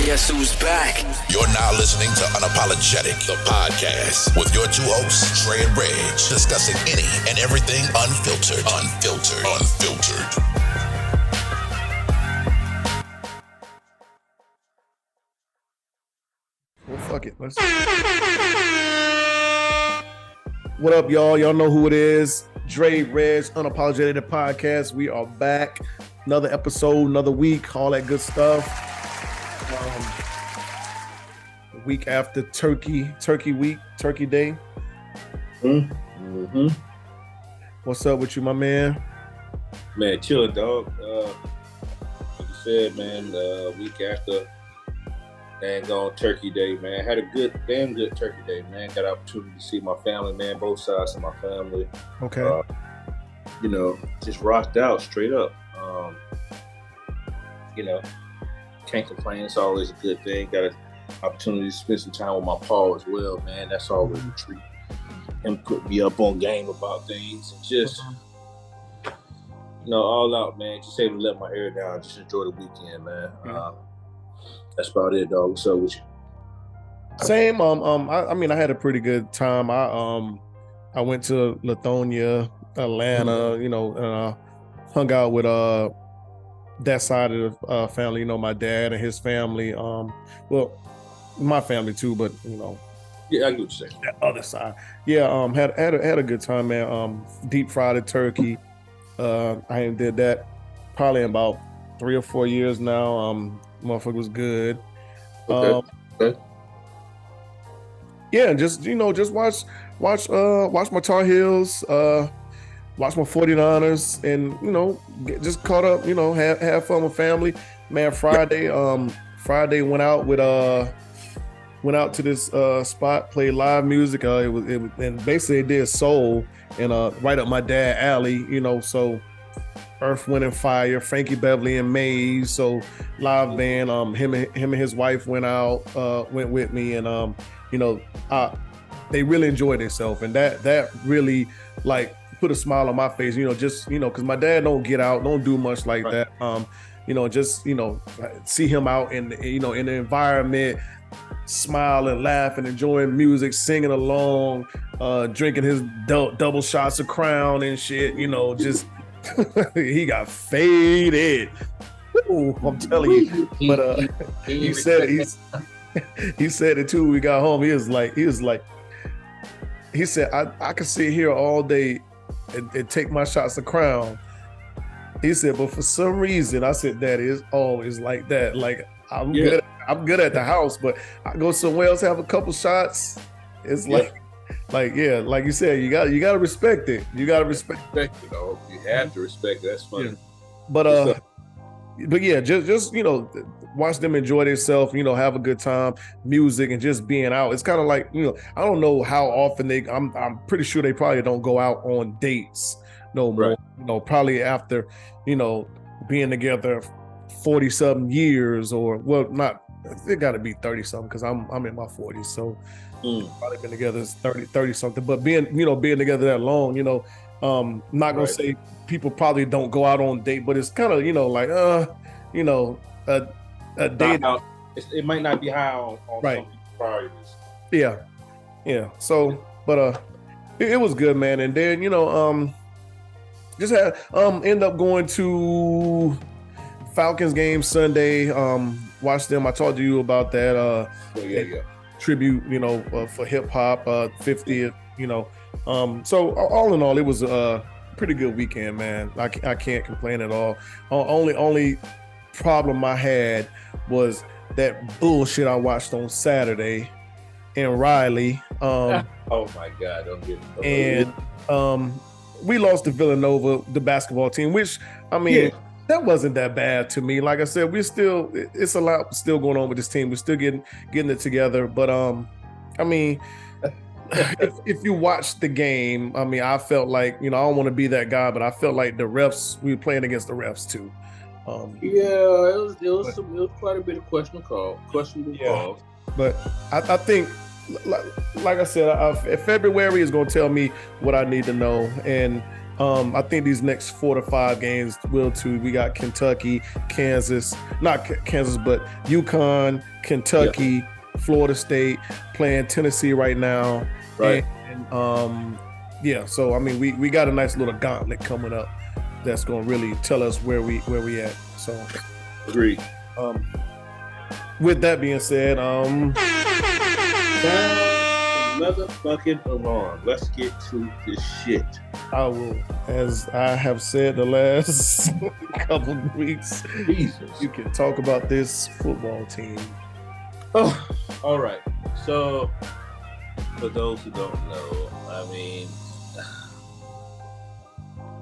Guess who's back? You're now listening to Unapologetic, the podcast, with your two hosts, Trey and Reg, discussing any and everything unfiltered. Well, fuck it. What up, y'all? Y'all know who it is. Dre, Reg, Unapologetic, the podcast. We are back. Another episode, another week, all that good stuff. The week after Turkey week, Turkey Day. Mm-hmm. What's up with you, my man? Man, chilling, dog. Like you said, man, week after dang on Turkey Day, man. Had a damn good Turkey Day, man. Got an opportunity to see my family, man, both sides of my family. Okay. Just rocked out straight up. Can't complain. It's always a good thing. Got an opportunity to spend some time with my Paul as well, man. That's always a treat. Him put me up on game about things and just, all out, man. Just able to let my hair down. Just enjoy the weekend, man. That's about it, dog. What's up with you? Same. I had a pretty good time. I went to Lithonia, Atlanta, and hung out with that side of the family, my dad and his family. Well, my family too, but Yeah, I get what you're saying. that other side. Yeah, had a good time, man. Deep fried turkey. I did that probably in about 3 or 4 years now. Motherfucker was good. Okay. Yeah, just watch my Tar Heels, watch my 49ers, and just caught up, have fun with family. Man, Friday went out to this spot, played live music. And basically it did soul and right up my dad alley, so Earth, Wind and Fire, Frankie Beverly and Maze, so live band. Him and his wife went with me, and they really enjoyed themselves, and that really put a smile on my face, because my dad don't get out, don't do much like that. See him out in in the environment, smiling, laughing, enjoying music, singing along, drinking his double shots of Crown and shit, just he got faded. Ooh, I'm telling you. But he said it too. We got home. He said, I could sit here all day and take my shots of Crown. He said, but for some reason, I said, Daddy, it's always like that. Like I'm good at the house, but I go somewhere else, have a couple shots. It's like you said, you gotta respect it. You gotta respect it, though. You have to respect it. That's funny. Yeah. But yeah, just watch them enjoy themselves, have a good time, music, and just being out. It's kind of like, I don't know how often I'm pretty sure they probably don't go out on dates no more. Right. Probably after, being together 40-something years, or not, it got to be 30-something because I'm in my 40s, so probably been together 30 something. But being together that long, not gonna say people probably don't go out on date, but it's kind of a date. It might not be high on right. Some priorities. Yeah. So, but it was good, man. And then just had end up going to Falcons game Sunday. Watched them. I talked to you about that. Tribute, for hip hop, 50th. So all in all, it was a pretty good weekend, man. I can't complain at all. Only problem I had was that bullshit I watched on Saturday in Raleigh. Oh my God! Don't get it. And we lost to Villanova, the basketball team, which that wasn't that bad to me. Like I said, it's a lot still going on with this team. We're still getting it together. But if you watch the game, I felt like, I don't want to be that guy, but I felt like the refs, we were playing against the refs too. It was quite a bit of questionable calls. But I think, like I said, February is going to tell me what I need to know. And I think these next 4 to 5 games will too. We got Kentucky, Kansas, not Kansas, but UConn, Kentucky, Florida State playing Tennessee right now. Right. And yeah, so I mean, we got a nice little gauntlet coming up that's gonna really tell us where we at. So, agreed. With that being said, motherfucking alarm. Let's get to this shit. I will, as I have said the last couple of weeks, Jesus. You can talk about this football team. Oh, all right. So, for those who don't know, I mean,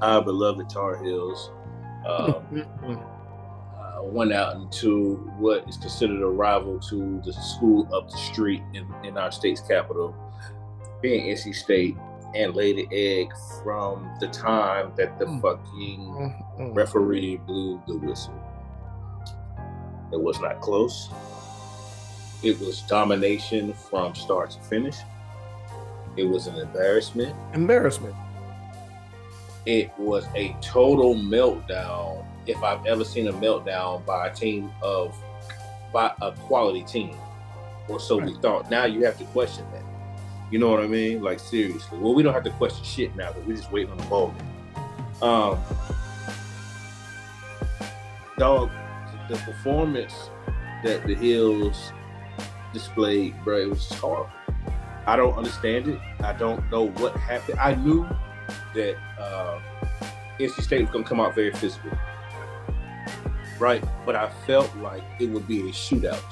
our beloved Tar Heels went out into what is considered a rival to the school up the street in our state's capital, being NC State, and laid an egg from the time that the fucking referee blew the whistle. It was not close. It was domination from start to finish. It was an embarrassment. It was a total meltdown, if I've ever seen a meltdown by a quality team, or so we thought. Now you have to question that. You know what I mean? Like, seriously. Well, we don't have to question shit now, but we're just waiting on the ball game. Dog, the performance that the Heels displayed, bro, it was just horrible. I don't understand it. I don't know what happened. I knew that NC State was going to come out very physical, right? But I felt like it would be a shootout.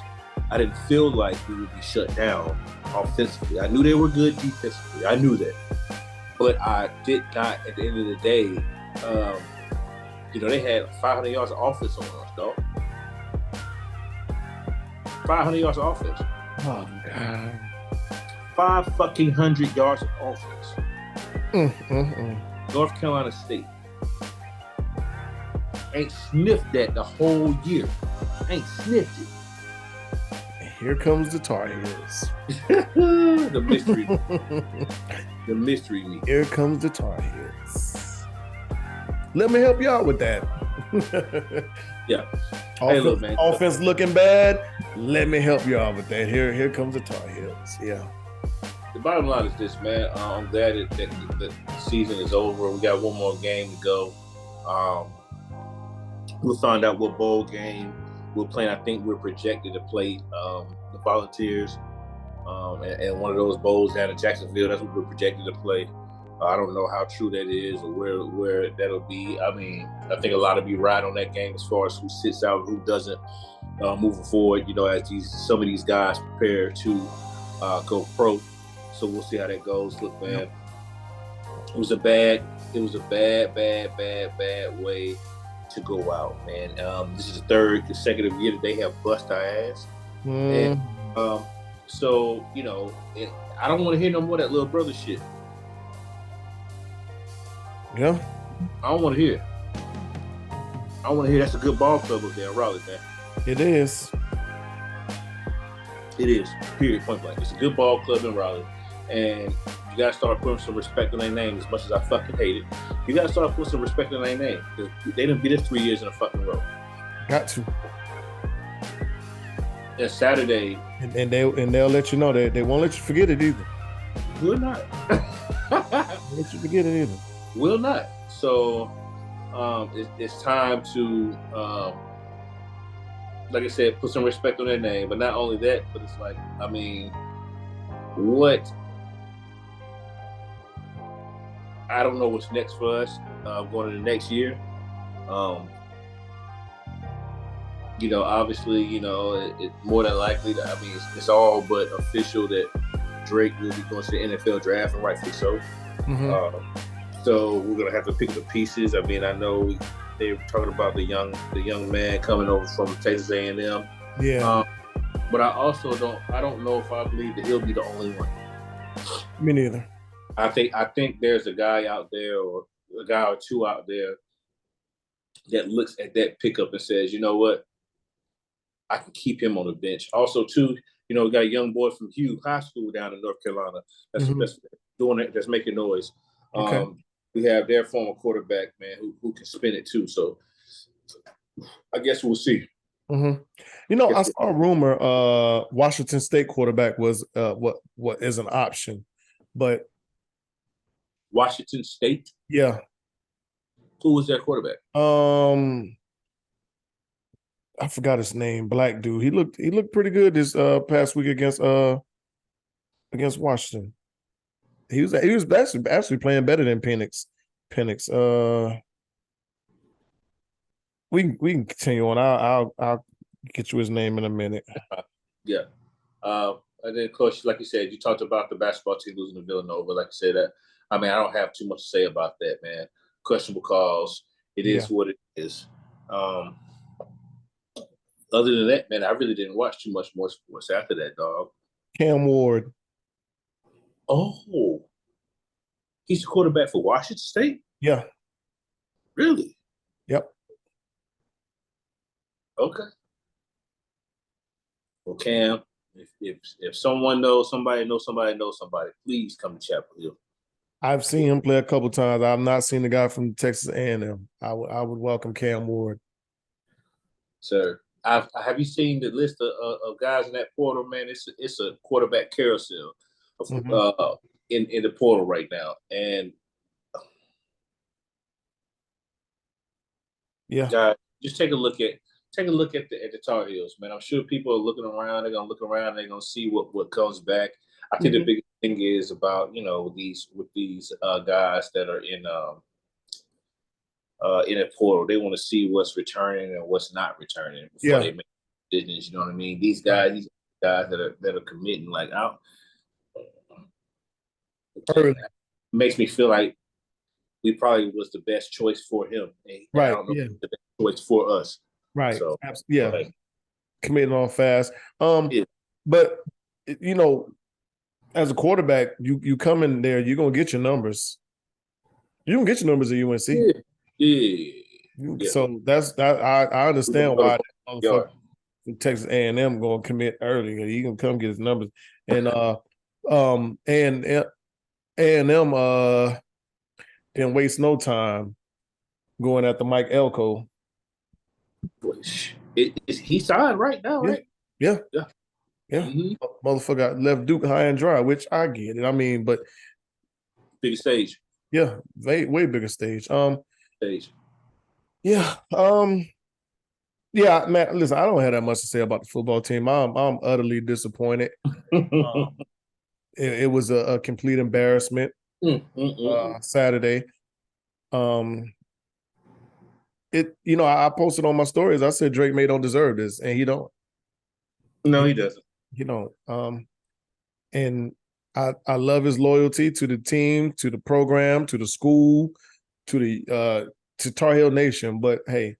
I didn't feel like we would be shut down offensively. I knew they were good defensively. I knew that. But I did not, at the end of the day, they had 500 yards of offense on us, dog. 500 yards of offense. Oh, God. 500 yards of offense. North Carolina State ain't sniffed that the whole year. Ain't sniffed it. And here comes the Tar Heels. The mystery. The mystery meat. Here comes the Tar Heels. Let me help you out with that. Yeah. Hey, look, man. Offense looking bad. Let me help you out with that. Here comes the Tar Heels. Yeah. The bottom line is this, man. I'm glad that the season is over. We got one more game to go. We'll find out what bowl game we're playing. I think we're projected to play the Volunteers and one of those bowls down in Jacksonville. That's what we're projected to play. I don't know how true that is or where that'll be. I mean, I think a lot of you ride on that game as far as who sits out, who doesn't, moving forward. As some of these guys prepare to go pro. So we'll see how that goes. Look, man, it was a bad way to go out, man. This is the third consecutive year that they have bust our ass. And so, I don't want to hear no more of that little brother shit. Yeah. I don't want to hear. I want to hear that's a good ball club up there in Raleigh, man. It is. It is. Period. Point blank. It's a good ball club in Raleigh. And you got to start putting some respect on their name, as much as I fucking hate it. You got to start putting some respect on their name. Because they didn't beat us 3 years in a fucking row. Got to. And Saturday. And they'll let you know that they won't let you forget it either. Will not. Let you forget it either. Will not. So it's time to, like I said, put some respect on their name. But not only that, but it's like, I mean, what? I don't know what's next for us going into next year. Obviously, it's more than likely that, I mean, it's all but official that Drake will be going to the NFL draft, and rightfully so. So we're gonna have to pick the pieces. I mean, I know they were talking about the young man coming over from Texas A&M. Yeah. But I also don't know if I believe that he'll be the only one. Me neither. I think there's a guy out there, or a guy or two out there, that looks at that pickup and says, you know what, I can keep him on the bench. Also, too, we got a young boy from Hugh High School down in North Carolina that's doing it, that's making noise. Okay. we have their former quarterback, man, who can spin it too. So I guess we'll see. Mm-hmm. I saw a rumor Washington State quarterback was what is an option, but Washington State? Yeah. Who was their quarterback? I forgot his name. Black dude. He looked pretty good this past week against Washington. He was actually playing better than Penix. We can continue on. I'll get you his name in a minute. Yeah. And then, of course, like you said, you talked about the basketball team losing to Villanova. Like I said, I don't have too much to say about that, man. Questionable calls. It is what it is. Other than that, man, I really didn't watch too much more sports after that, dog. Cam Ward. Oh, he's the quarterback for Washington State? Yeah. Really? Yep. Okay. Well, Cam, if someone knows somebody, please come to Chapel Hill. I've seen him play a couple times. I've not seen the guy from Texas A&M. I would welcome Cam Ward. Sir, have you seen the list of guys in that portal, man? It's a quarterback carousel in the portal right now, and guys, just take a look at the Tar Heels, man. I'm sure people are looking around. They're gonna look around. They're gonna see what comes back. I think the biggest thing is about these guys that are in a portal. They want to see what's returning and what's not returning before they make decisions. You know what I mean? These guys that are committing, like it makes me feel like we probably was the best choice for him. And I don't know if the best choice for us. Right. So, committing on fast. But as a quarterback, you come in there, you're gonna get your numbers. You're gonna get your numbers at UNC. Yeah. So I understand why Texas A&M gonna commit early. He can come get his numbers. And A&M didn't waste no time going after Mike Elko. He signed right now, right? Yeah. Motherfucker left Duke high and dry, which I get it. I mean, but big stage. Yeah, way bigger stage. Stage. Yeah. Yeah, man. Listen, I don't have that much to say about the football team. I'm utterly disappointed. It was a complete embarrassment. Saturday. I posted on my stories. I said Drake May don't deserve this, and he don't. No, he doesn't. He don't. And I love his loyalty to the team, to the program, to the school, to Tar Heel Nation. But hey,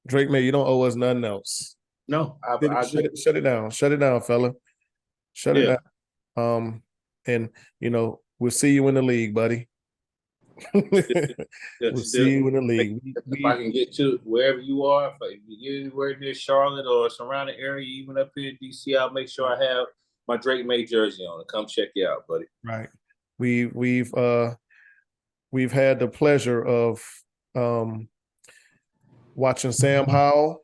Drake May, you don't owe us nothing else. No, shut it down. Shut it down, fella. Shut it down. And we'll see you in the league, buddy. We'll see you in the league. If I can get to wherever you are, if you're anywhere near Charlotte or surrounding area, even up here in DC, I'll make sure I have my Drake May jersey on. Come check you out, buddy. Right. We've had the pleasure of watching Sam Howell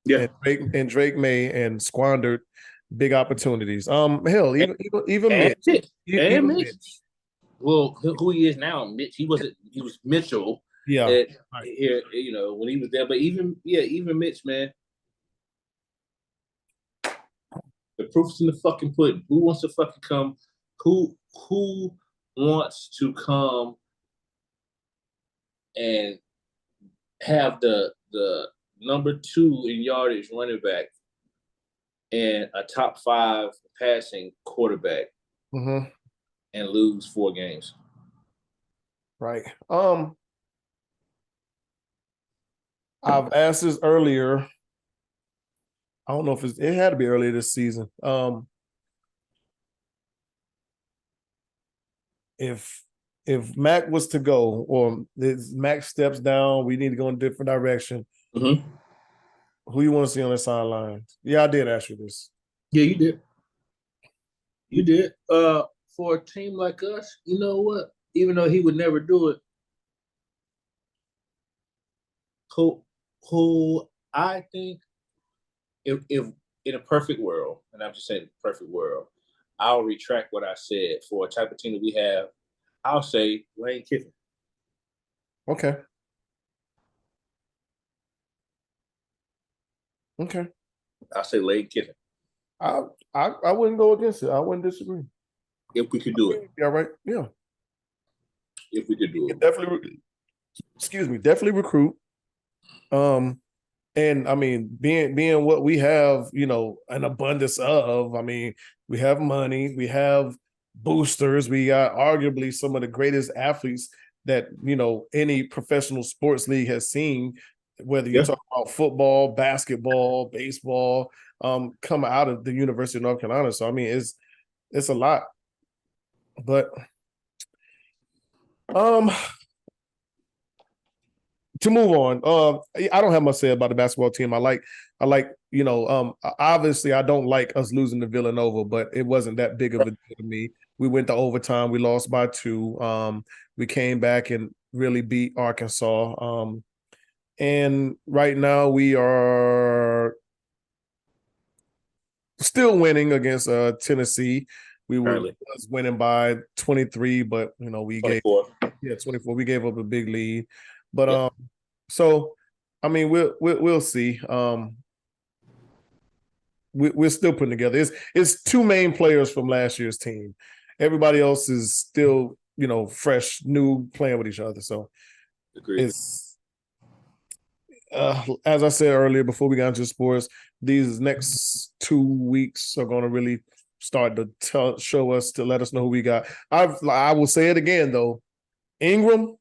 and Drake May and squandered big opportunities. Hell, even Mitch. Well, who he is now, Mitch. He was Mitchell. Yeah. Here, when he was there. But even Mitch, man. The proof's in the fucking pudding. Who wants to fucking come? Who wants to come and have the number 2 in yardage running back and a top 5 passing quarterback and lose 4 games? Right. I've asked this earlier. I don't know if it had to be earlier this season. If Mac was to go, or if Mac steps down, we need to go in a different direction. Who you want to see on the sidelines? Yeah, I did ask you this. Yeah, you did. For a team like us, you know what? even though he would never do it, who I think if in a perfect world, and I'm just saying perfect world, I'll retract what I said for a type of team that we have. I'll say Lane Kiffin. Okay. I'll say Lane Kiffin. I wouldn't go against it. I wouldn't disagree. If we could do it. Yeah, right. Yeah. If we could do it. Definitely recruit. And I mean, being what we have, an abundance of, I mean, we have money, we have boosters, we got arguably some of the greatest athletes that, any professional sports league has seen, whether you talk about football, basketball, baseball, come out of the University of North Carolina. So, I mean, it's a lot. But to move on, I don't have much to say about the basketball team. I like, obviously I don't like us losing to Villanova, but it wasn't that big of a deal to me. We went to overtime. We lost by 2. We came back and really beat Arkansas. And right now we are still winning against Tennessee. We was winning by 23, but we 24. gave 24. We gave up a big lead. But so I mean we'll see. We're still putting together. It's 2 main players from last year's team. Everybody else is still fresh, new, playing with each other. So it's as I said earlier before we got into sports, these next 2 weeks are going to really start to show us, to let us know who we got. I will say it again though, Ingram.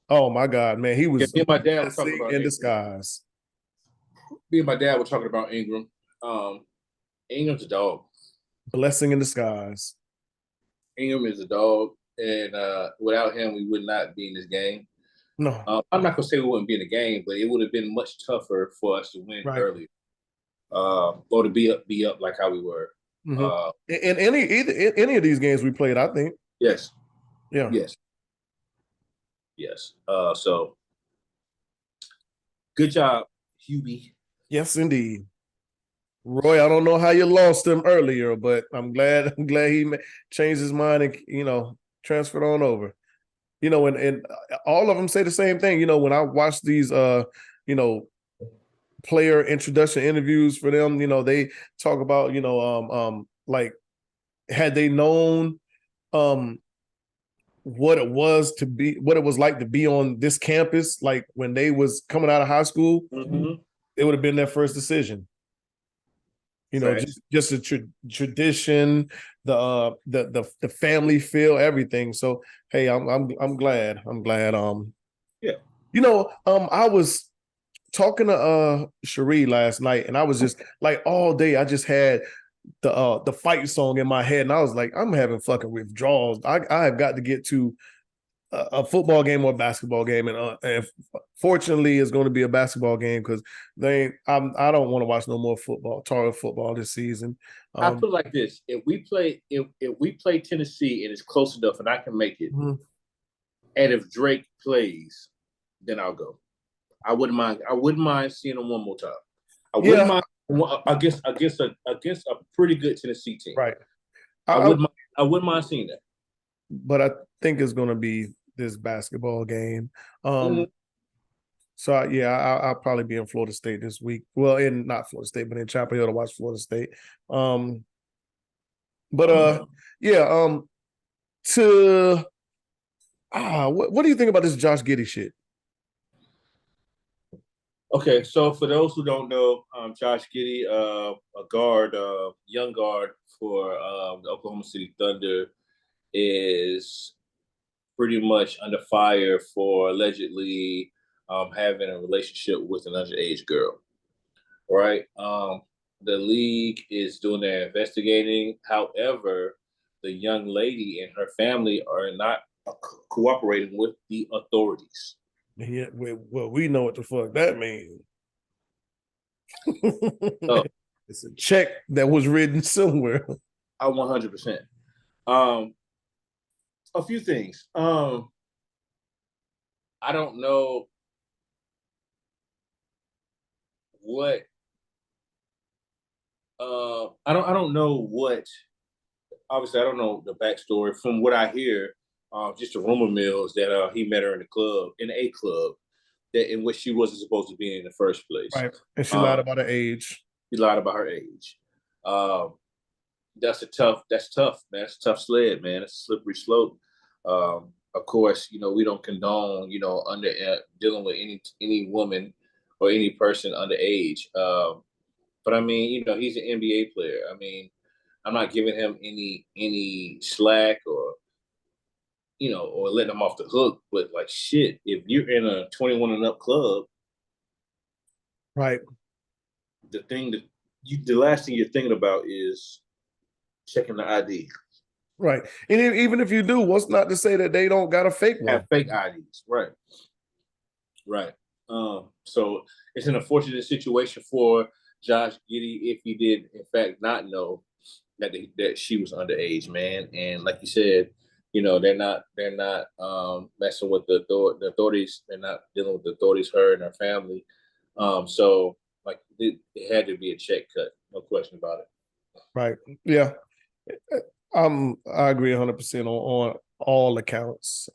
Oh my God, man, he was me and my dad was talking about in disguise. Me and my dad were talking about Ingram. Ingram's a dog. Blessing in disguise. Ingram is a dog, and without him, we would not be in this game. No, I'm not gonna say we wouldn't be in the game, but it would have been much tougher for us to win earlier, or to be up like how we were. Mm-hmm. In any of these games we played, I think. Yes. Yeah. Yes. So good job, Hubie. Yes, indeed. Roy, I don't know how you lost him earlier, but I'm glad he changed his mind and transferred on over. And all of them say the same thing. When I watch these player introduction interviews for them, they talk about like, had they known what it was like to be on this campus, like when they was coming out of high school, it would have been their first decision. Just a tradition, the family feel, everything. So hey, I'm glad. I was talking to Cherie last night, and I was just like, all day I just had the fight song in my head, and I was like, I'm having fucking withdrawals. I have got to get to a football game or a basketball game, and fortunately it's going to be a basketball game, because I don't want to watch no more Tar football this season. I put it like this: if we play Tennessee and it's close enough and I can make it, and if Drake plays, then I'll go. I wouldn't mind seeing him one more time. I wouldn't mind against a pretty good Tennessee team. Right. I wouldn't mind seeing that. But I think it's going to be this basketball game. So I'll probably be in Florida State this week. Well, not Florida State, but in Chapel Hill to watch Florida State. What do you think about this Josh Giddey shit? Okay, so for those who don't know, Josh Giddey, a guard, young guard for the Oklahoma City Thunder, is pretty much under fire for allegedly having a relationship with an underage girl, right? The league is doing their investigating. However, the young lady and her family are not cooperating with the authorities. Yeah, well, we know what the fuck that means. It's a check that was written somewhere. 100%. A few things. I don't know what. I don't know what. Obviously, I don't know the backstory. From what I hear, just a rumor mill is that he met her in a club, that in which she wasn't supposed to be in the first place. Right. And she lied about her age. She lied about her age. That's tough, man. That's a tough sled, man. It's a slippery slope. Of course, we don't condone, under dealing with any woman or any person underage. But I mean, he's an NBA player. I mean, I'm not giving him any slack or or letting him off the hook. But like shit, if you're in a 21 and up club, right, the last thing you're thinking about is checking the ID. Right. And even if you do, what's not to say that they don't got a fake one? Have fake IDs. Right. Right. So it's an unfortunate situation for Josh Giddey if he did in fact not know that she was underage, man. And like you said, they're not messing with the authorities. They're not dealing with the authorities, her and her family. So like it had to be a check cut, no question about it. Right. Yeah. I agree 100% on all accounts.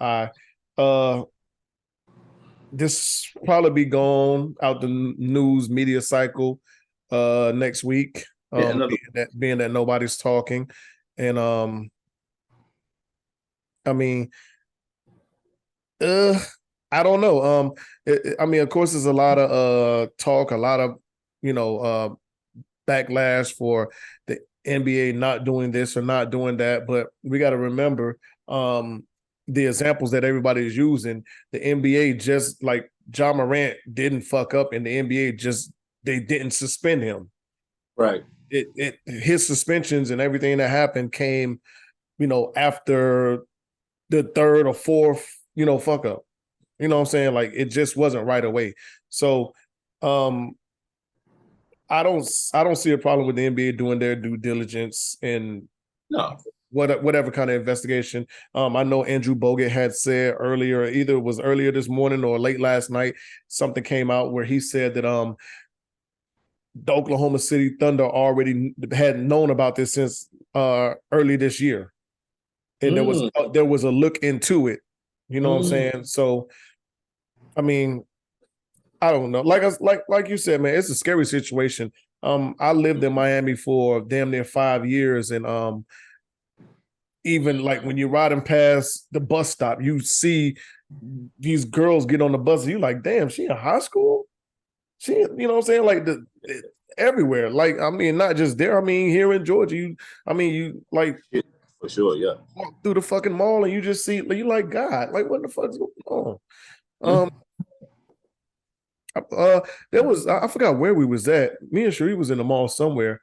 This probably be gone out the news media cycle next week. Being that nobody's talking. And I mean, I don't know. I mean, of course, there's a lot of talk, a lot of backlash for the NBA not doing this or not doing that, but we got to remember the examples that everybody is using. The NBA, just like John Morant didn't fuck up, and the NBA they didn't suspend him. Right. His suspensions and everything that happened came, after the third or fourth, fuck up. You know what I'm saying? Like it just wasn't right away. So I don't see a problem with the NBA doing their due diligence and whatever kind of investigation. I know Andrew Bogut had said earlier, either it was earlier this morning or late last night, something came out where he said that the Oklahoma City Thunder already had known about this since early this year, and there was a look into it. You know what I'm saying? So, I mean, I don't know. Like you said, man, it's a scary situation. I lived in Miami for damn near 5 years, and even like when you're riding past the bus stop, you see these girls get on the bus, and you're like, damn, she in high school? She, you know what I'm saying? Like everywhere. Like, I mean, not just there. I mean, here in Georgia, you like for sure, yeah. Walk through the fucking mall and you just see, you like, God, like what the fuck's going on? There was, I forgot where we was at. Me and Cherie was in the mall somewhere,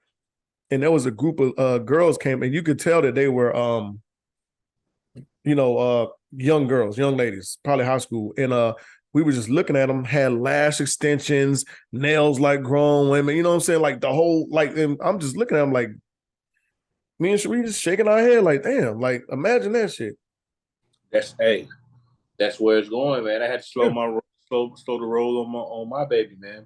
and there was a group of girls came, and you could tell that they were young girls, young ladies, probably high school. And we were just looking at them, had lash extensions, nails like grown women, you know what I'm saying? Like the whole, like, and I'm just looking at them like, me and Cherie just shaking our head like, damn, like imagine that shit. That's where it's going, man. I had to slow the roll on my baby, man.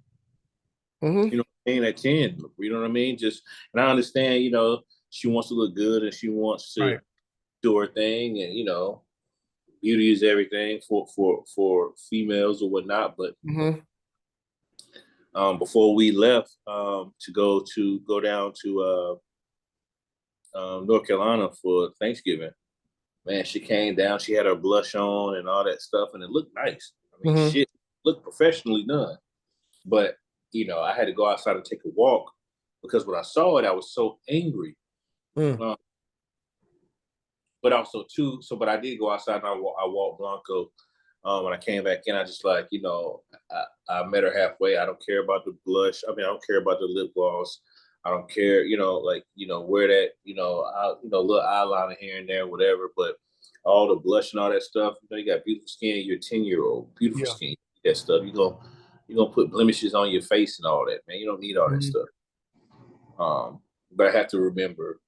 Mm-hmm. You know what I mean? At 10, you know what I mean? And I understand, she wants to look good and she wants to do her thing, and beauty is everything for females or whatnot. But before we left to go down to North Carolina for Thanksgiving, man, she came down. She had her blush on and all that stuff, and it looked nice. I mean, shit looked professionally done. But I had to go outside and take a walk because when I saw it, I was so angry. But also too, but I did go outside and I walked Blanco. When I came back in, I just like, I met her halfway. I don't care about the blush. I mean, I don't care about the lip gloss. I don't care, wear that, little eyeliner here and there, whatever. But all the blush and all that stuff, you got beautiful skin. You're a 10-year-old, beautiful skin. That stuff. You're gonna put blemishes on your face and all that, man. You don't need all that stuff. But I have to remember,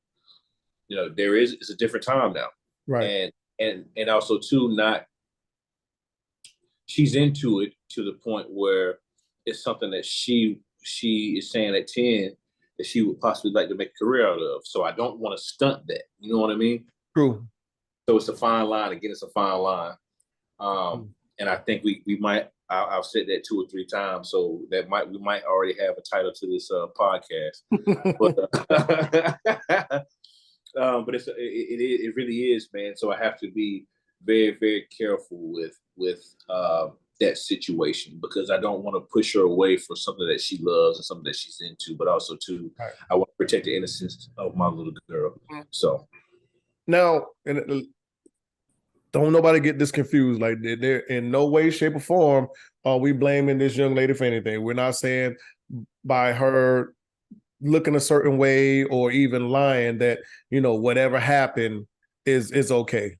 it's a different time now. Right. And and also too, not she's into it to the point where it's something that she is saying at 10 that she would possibly like to make a career out of. So I don't want to stunt that. You know what I mean? True. So it's a fine line. Again, it's a fine line. And I think we might. I've said that 2 or 3 times, so we might already have a title to this podcast. But it really is, man. So I have to be very, very careful with that situation, because I don't want to push her away for something that she loves and something that she's into, but also too, right. I want to protect the innocence of my little girl. So now, and don't nobody get this confused. Like, they're in no way, shape, or form are we blaming this young lady for anything. We're not saying by her looking a certain way or even lying that, you know, whatever happened is okay.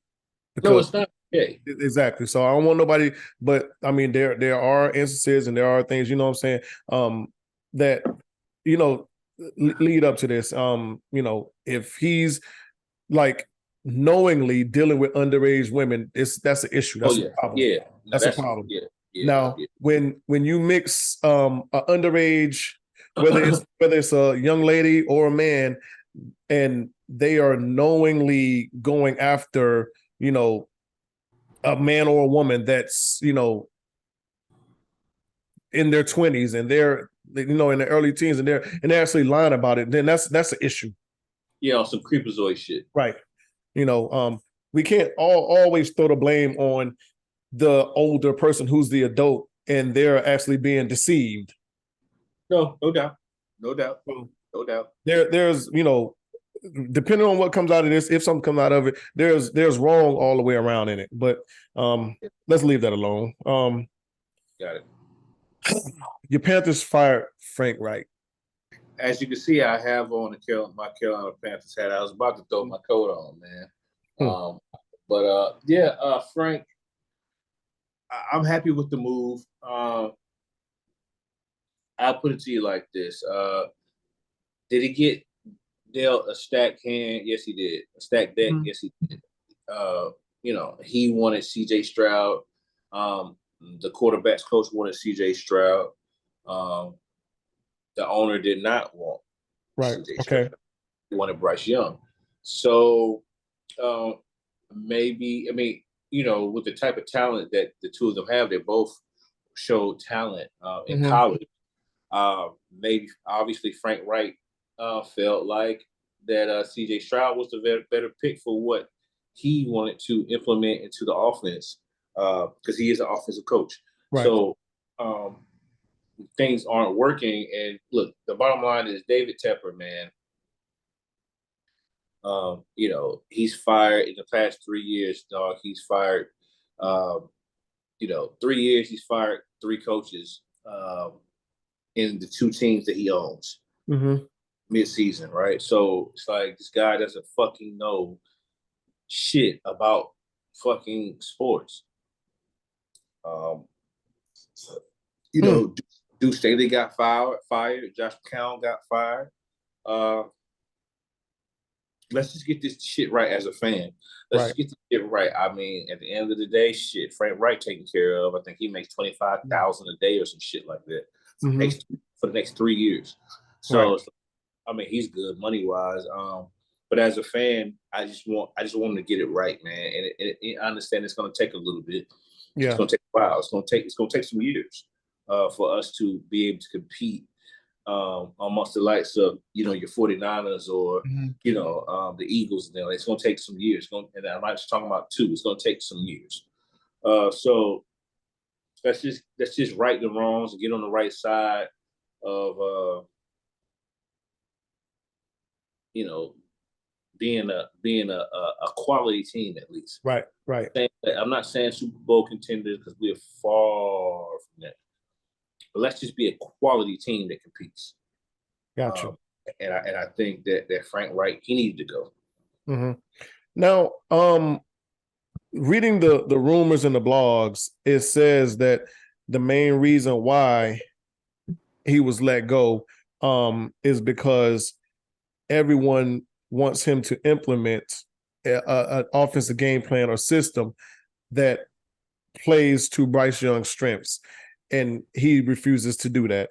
Because, no, it's not okay. Exactly. So I don't want nobody, but I mean, there are instances and there are things, you know what I'm saying, that, you know, lead up to this. You know, if he's like knowingly dealing with underage women, that's an issue. That's a problem. Yeah. That's a problem. Yeah. Now, when you mix an underage, whether it's a young lady or a man, and they are knowingly going after, you know, a man or a woman that's, you know, in their 20s and they're, you know, in their early teens, and they're actually lying about it, then that's an issue. Yeah, some creepazoid shit. Right. You know, we can't always throw the blame on the older person who's the adult and they're actually being deceived. No doubt. There's, you know, depending on what comes out of this, if something comes out of it, there's wrong all the way around in it. But let's leave that alone. Got it. Your Panthers fired Frank Reich. As you can see, I have on my Carolina Panthers hat. I was about to throw my coat on, man. Frank, I'm happy with the move. I'll put it to you like this. Did he get dealt a stacked hand? Yes, he did. A stacked deck? Mm-hmm. Yes, he did. You know, he wanted C.J. Stroud. The quarterback's coach wanted C.J. Stroud. The owner did not want C.J. Stroud. He wanted Bryce Young. So maybe, I mean, you know, with the type of talent that the two of them have, they both showed talent in college. Maybe, obviously, Frank Reich felt like that C.J. Stroud was the better pick for what he wanted to implement into the offense, because he is an offensive coach. Right. So things aren't working. And look, the bottom line is David Tepper, man. You know, he's fired in the past 3 years, dog. He's fired, 3 years, he's fired 3 coaches in the 2 teams that he owns mid-season, right? So it's like this guy doesn't fucking know shit about fucking sports. Duke Staley got fired. Josh McCown got fired. Let's just get this shit right as a fan. Let's just get this shit right. I mean, at the end of the day, shit, Frank Reich taken care of. I think he makes $25,000 a day or some shit like that for the next 3 years. So, I mean, he's good money wise. But as a fan, I just want him to get it right, man. And I understand it's going to take a little bit. Yeah, it's going to take a while. It's going to take some years for us to be able to compete amongst the likes of, you know, your 49ers or, you know, the Eagles. You know, it's going to take some years. And I'm not just talking about 2. It's going to take some years. So let's just right the wrongs and get on the right side of, you know, being a quality team at least. Right. I'm not saying Super Bowl contenders because we're far from that. But let's just be a quality team that competes. Gotcha. And I think that Frank Reich, he needed to go. Now, reading the rumors and the blogs, it says that the main reason why he was let go is because everyone wants him to implement an offensive game plan or system that plays to Bryce Young's strengths, and he refuses to do that.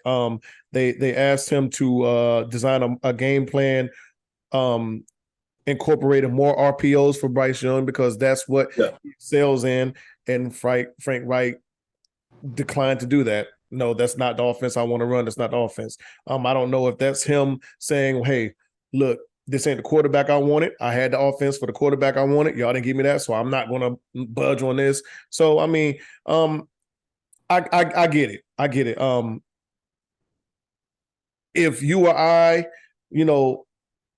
They asked him to design a game plan, incorporating more RPOs for Bryce Young because that's what he excels in, and Frank Wright declined to do that. No, that's not the offense I want to run. That's not the offense. I don't know if that's him saying, hey, look, this ain't the quarterback I wanted. I had the offense for the quarterback I wanted. Y'all didn't give me that, so I'm not going to budge on this. So, I mean, I get it. I get it. If you or I,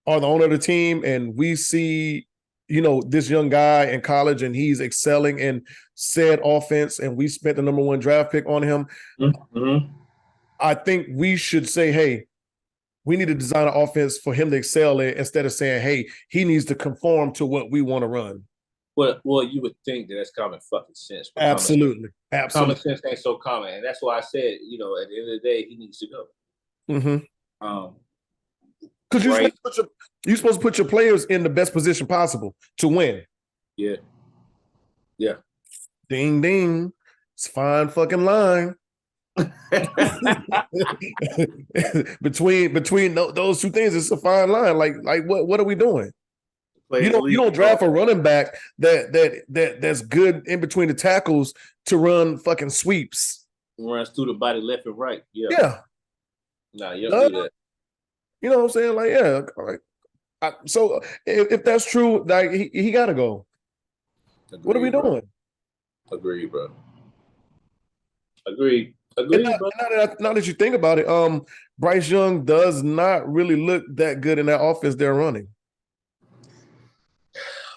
are the owner of the team and we see, this young guy in college and he's excelling in said offense and we spent the number 1 draft pick on him, I think we should say, hey, we need to design an offense for him to excel in instead of saying, hey, he needs to conform to what we want to run. Well, you would think that that's common fucking sense. Absolutely. Common sense ain't so common. And that's why I said, at the end of the day, he needs to go. Because you're supposed to put your players in the best position possible to win. Yeah. Ding, ding. It's a fine fucking line. between those two things, it's a fine line. Like what are we doing? You don't draft a running back that's good in between the tackles to run fucking sweeps. Runs through the body left and right. Yeah. Nah, you don't do that. You know what I'm saying? Like, yeah. Like, so if that's true, like he got to go. Agreed, what are we doing? Agreed, bro. Agreed. Now that you think about it, Bryce Young does not really look that good in that offense they're running.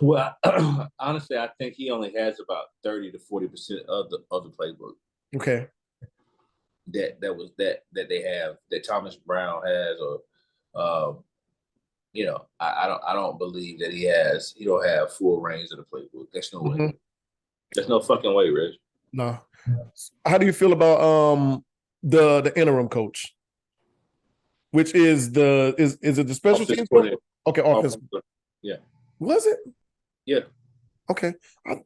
Well, honestly, I think he only has about 30 to 40% of the playbook. Okay. That they have, that Thomas Brown has, or I don't believe that he don't have full range of the playbook. There's no way. There's no fucking way, Reg. No. How do you feel about the interim coach? Which is it the special teams coach? Okay, offense. Yeah. Was it? Yeah. Okay. I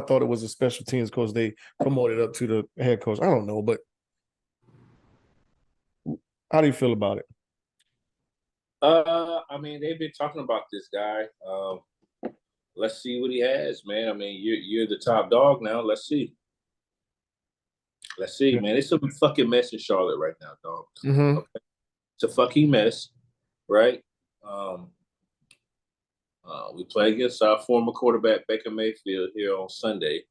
thought it was a special teams coach. They promoted up to the head coach. I don't know, but how do you feel about it? I mean, they've been talking about this guy. Let's see what he has, man. I mean, you're the top dog now. Let's see. Yeah. Man. It's a fucking mess in Charlotte right now, dog. Okay? It's a fucking mess, right? We play against our former quarterback, Baker Mayfield, here on Sunday.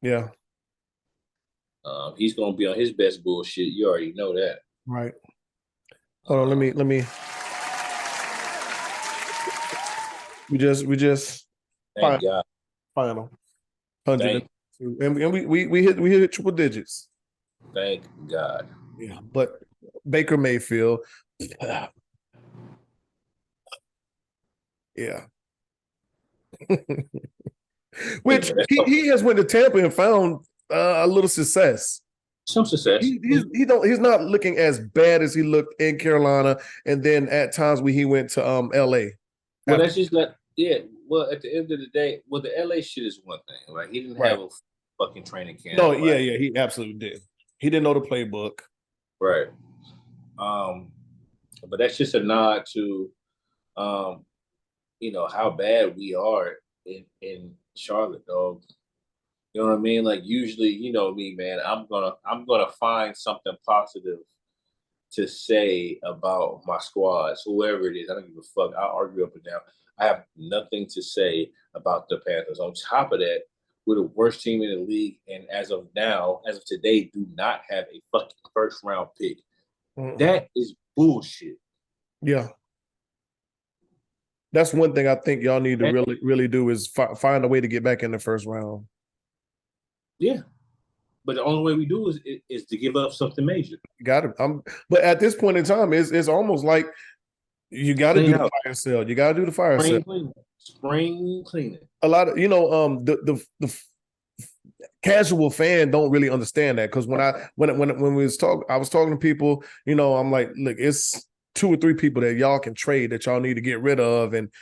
Yeah. He's going to be on his best bullshit. You already know that. Right. Hold on, let me. We just Thank God. Final 100, and we hit triple digits. Thank God. Yeah, but Baker Mayfield, yeah. Which he has went to Tampa and found a little success. Some success. He's not looking as bad as he looked in Carolina, and then at times when he went to L.A. Well, that's just like, yeah. Well, at the end of the day, the L.A. shit is one thing, right? He didn't have a fucking training camp. No, right? Yeah, he absolutely did. He didn't know the playbook, right? But that's just a nod to, how bad we are in Charlotte, dog. You know what I mean? Like, usually, you know me, man, I'm gonna find something positive to say about my squads, whoever it is. I don't give a fuck. I'll argue up and down. I have nothing to say about the Panthers. On top of that, we're the worst team in the league, and as of today, do not have a fucking first round pick. That is bullshit. Yeah. That's one thing I think y'all need to really, really do is find a way to get back in the first round. Yeah, but the only way we do is to give up something major. Got it. But at this point in time, it's almost like you got to do the fire sale. You got to do the fire sale. Spring cleaning. A lot of the casual fan don't really understand that, because when we was talking, I was talking to people. I'm like, look, it's 2 or 3 people that y'all can trade that y'all need to get rid of, and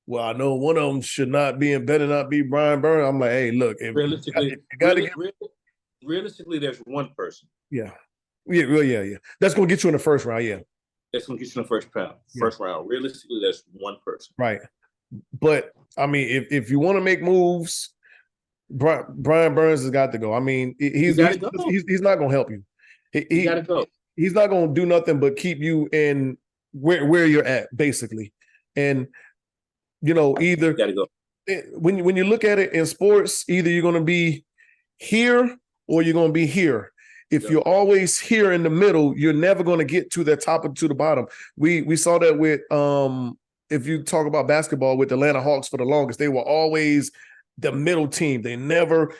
well, I know one of them should not be and better not be Brian Burns. I'm like, hey, look, if Realistically, you gotta get, realistically, there's one person. yeah. That's gonna get you in the first round, yeah. That's gonna get you in the first round. Realistically, there's one person. Right. But I mean, if you want to make moves, Brian Burns has got to go. I mean, he's not gonna help you. He gotta go. He's not gonna do nothing but keep you in where you're at, basically. And either gotta go. When you look at it in sports, either you're gonna be here or you're gonna be here. If you're always here in the middle, you're never going to get to the top or to the bottom. We saw that with if you talk about basketball with the Atlanta Hawks for the longest, they were always the middle team. They never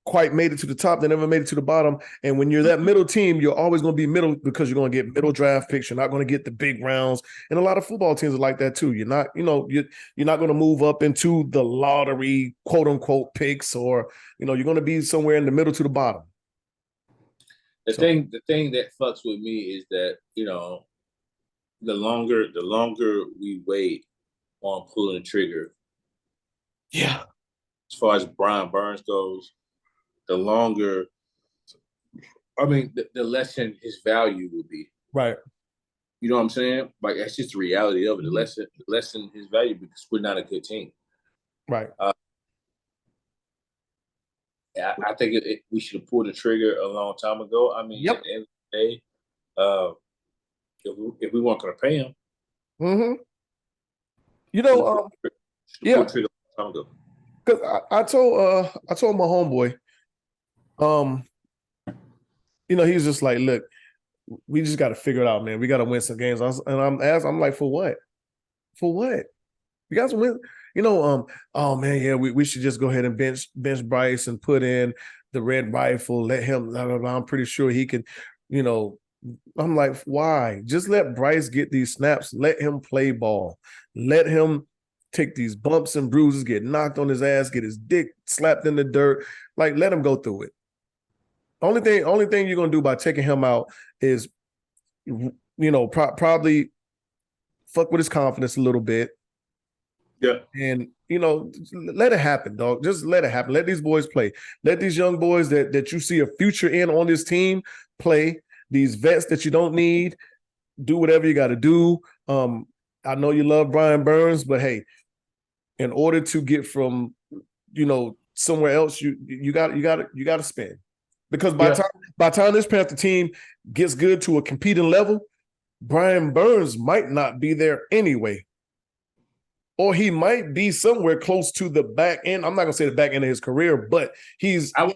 quite made it to the top. They never made it to the bottom. And when you're that middle team, you're always going to be middle because you're going to get middle draft picks. You're not going to get the big rounds. And a lot of football teams are like that too. You're not, you're not going to move up into the lottery, quote unquote, picks, or you're going to be somewhere in the middle to the bottom. The thing that fucks with me is that, the longer we wait on pulling the trigger. Yeah. As far as Brian Burns goes, the longer, the less his value will be. Right. You know what I'm saying? Like, that's just the reality of it. The lessen his value because we're not a good team. Right. I think we should have pulled the trigger a long time ago. I mean, at the end of the day, if we weren't going to pay him, pull the trigger a long time ago. Because I told my homeboy, he's just like, look, we just got to figure it out, man. We got to win some games. I'm like, for what? For what? You guys win. Oh man, yeah, we should just go ahead and bench Bryce and put in the red rifle. Let him. Blah, blah, blah. I'm pretty sure he can. I'm like, why? Just let Bryce get these snaps. Let him play ball. Let him take these bumps and bruises, get knocked on his ass, get his dick slapped in the dirt. Like, let him go through it. Only thing you're gonna do by taking him out is, probably fuck with his confidence a little bit. Yeah. And, let it happen, dog. Just let it happen. Let these boys play. Let these young boys that you see a future in on this team play. These vets that you don't need, do whatever you got to do. I know you love Brian Burns, but hey, in order to get from, somewhere else, you got to spend. Because by the time this Panther team gets good to a competing level, Brian Burns might not be there anyway. Or he might be somewhere close to the back end. I'm not gonna say the back end of his career, but I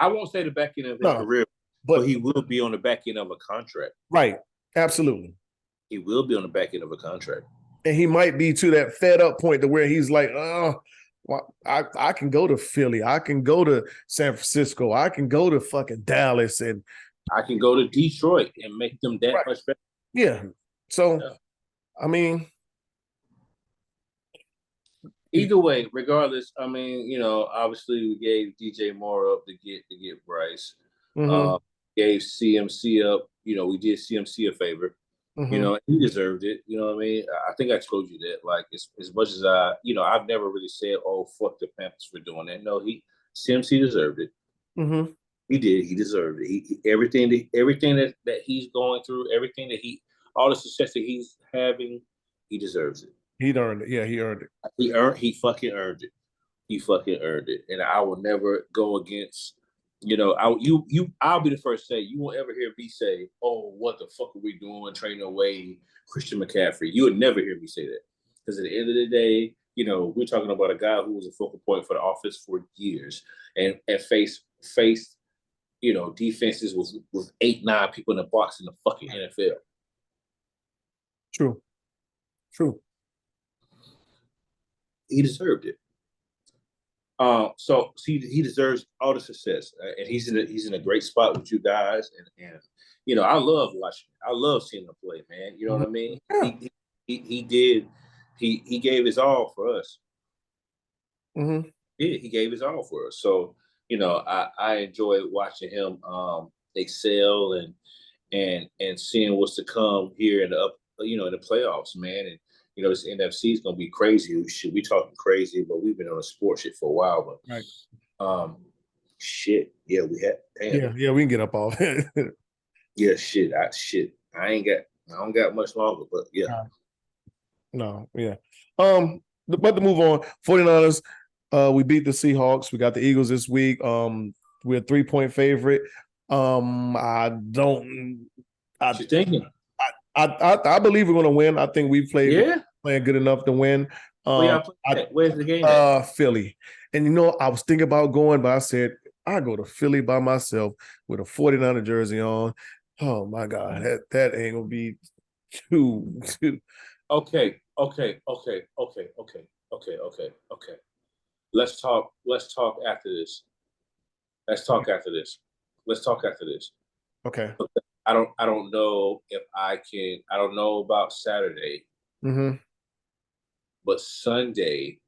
won't say the back end of his career, but he will be on the back end of a contract. Right. Absolutely. He will be on the back end of a contract. And he might be to that fed up point to where he's like, well, I can go to Philly. I can go to San Francisco. I can go to fucking Dallas. And I can go to Detroit and make them that much better. Yeah. So, I mean, either way, regardless, obviously we gave DJ Moore up to get Bryce. Gave CMC up. We did CMC a favor. He deserved it. You know what I mean? I think I told you that. Like, as much as I've never really said, "Oh, fuck the Panthers for doing that." No, CMC deserved it. He did. He deserved it. Everything that he's going through, all the success that he's having, he deserves it. He earned it. Yeah, he earned it. He fucking earned it. He fucking earned it. And I will never go against. I'll be the first to say, you won't ever hear me say, "Oh, what the fuck are we doing trading away Christian McCaffrey?" You would never hear me say that, because at the end of the day, we're talking about a guy who was a focal point for the offense for years and faced defenses with 8-9 people in the box in the fucking NFL. True. He deserved it. So he deserves all the success, and he's in a great spot with you guys, and I love watching. I love seeing him play, man. You know what I mean? Yeah. He did. He gave his all for us. Yeah, he gave his all for us. So I enjoy watching him excel and seeing what's to come here in the in the playoffs, man. this NFC is gonna be crazy. We talking crazy, but we've been on a sports shit for a while. But shit, yeah, we had. Damn. Yeah, we can get up off. Yeah, shit. I don't got much longer, but yeah. No, yeah. But to move on, 49ers, we beat the Seahawks. We got the Eagles this week. We're a 3-point favorite. What you thinking? I believe we're gonna win. I think we playing good enough to win. Where's the game at? Philly. And I was thinking about going, but I said I go to Philly by myself with a 49er jersey on. Oh my God, that ain't gonna be too. Okay. Let's talk after this. Let's talk after this. Okay. I don't know if I can. I don't know about Saturday. Mm-hmm. But Sunday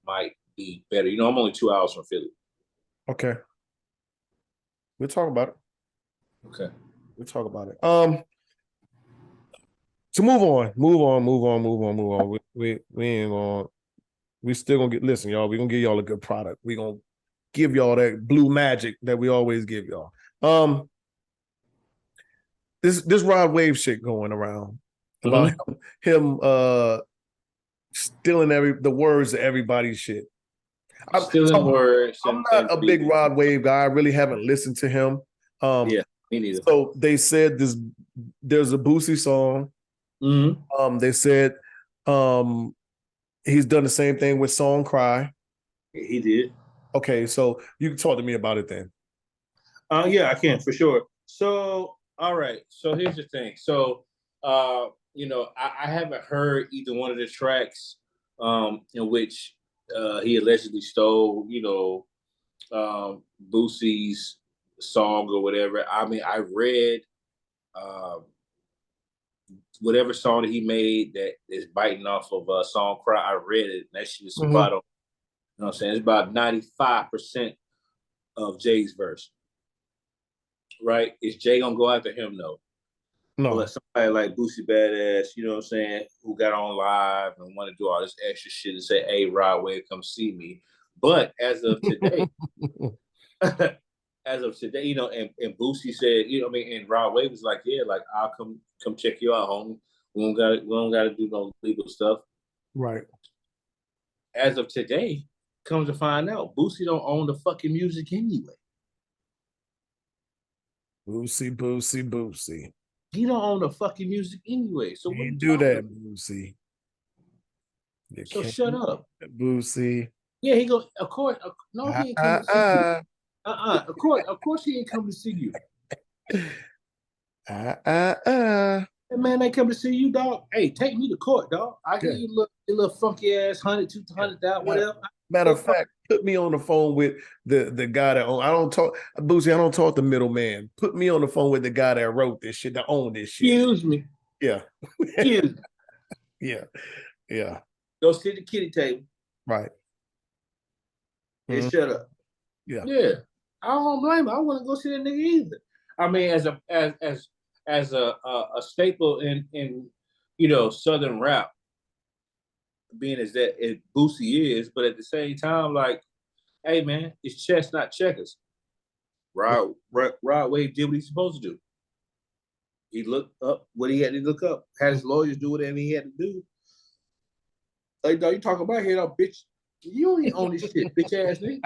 might be better. I'm only 2 hours from Philly. Okay. We'll talk about it. Okay. We'll talk about it. So move on. We ain't gonna. We still gonna listen, y'all. We gonna give y'all a good product. We gonna give y'all that blue magic that we always give y'all. This Rod Wave shit going around about him stealing the words of everybody's shit. Stealing words. I'm not a big Rod Wave guy. I really haven't listened to him. Yeah, me neither. So they said there's a Boosie song. Mm-hmm. They said he's done the same thing with Song Cry. He did. Okay, so you can talk to me about it then. Yeah, I can for sure. So, all right. So here's the thing. So, I haven't heard either one of the tracks in which he allegedly stole, Boosie's song or whatever. I mean, I read whatever song that he made that is biting off of Song Cry. I read it. That shit is spot on. You know what I'm saying? It's about 95% of Jay's verse. Right? Is Jay gonna go after him? No. But somebody like Boosie Badass, you know what I'm saying, who got on live and want to do all this extra shit and say, "Hey, Rod Wave, come see me." But as of today, and Boosie said, and Rod Wave was like, "Yeah, like I'll come check you out, homie. We don't gotta do no legal stuff." Right. As of today, comes to find out, Boosie don't own the fucking music anyway. Boosie. He don't own the fucking music anyway. So what you do that, Boosie? So shut up, Boosie. Yeah, he goes. Of course, no, he ain't coming to see you. Of course, he ain't coming to see you. That man ain't coming to see you, dog. Hey, take me to court, dog. I give you a little funky ass 100, 200, whatever. Matter of fact, put me on the phone with the guy that owned. I don't talk, Boosie. I don't talk to middleman. Put me on the phone with the guy that wrote this shit, that owned this shit. Excuse me. Yeah. Excuse me. Yeah. Go sit at the kitty table. Right. And shut up. Yeah. I don't blame him. I want to go see that nigga either. I mean, as a staple in Southern rap, being as Boosie is, but at the same time, like, hey man, it's chess, not checkers. Rod Wave did what he's supposed to do. He looked up what he had to look up, had his lawyers do whatever he had to do. Like, dog, you talking about here, dog, bitch. You ain't own this shit, bitch ass nigga.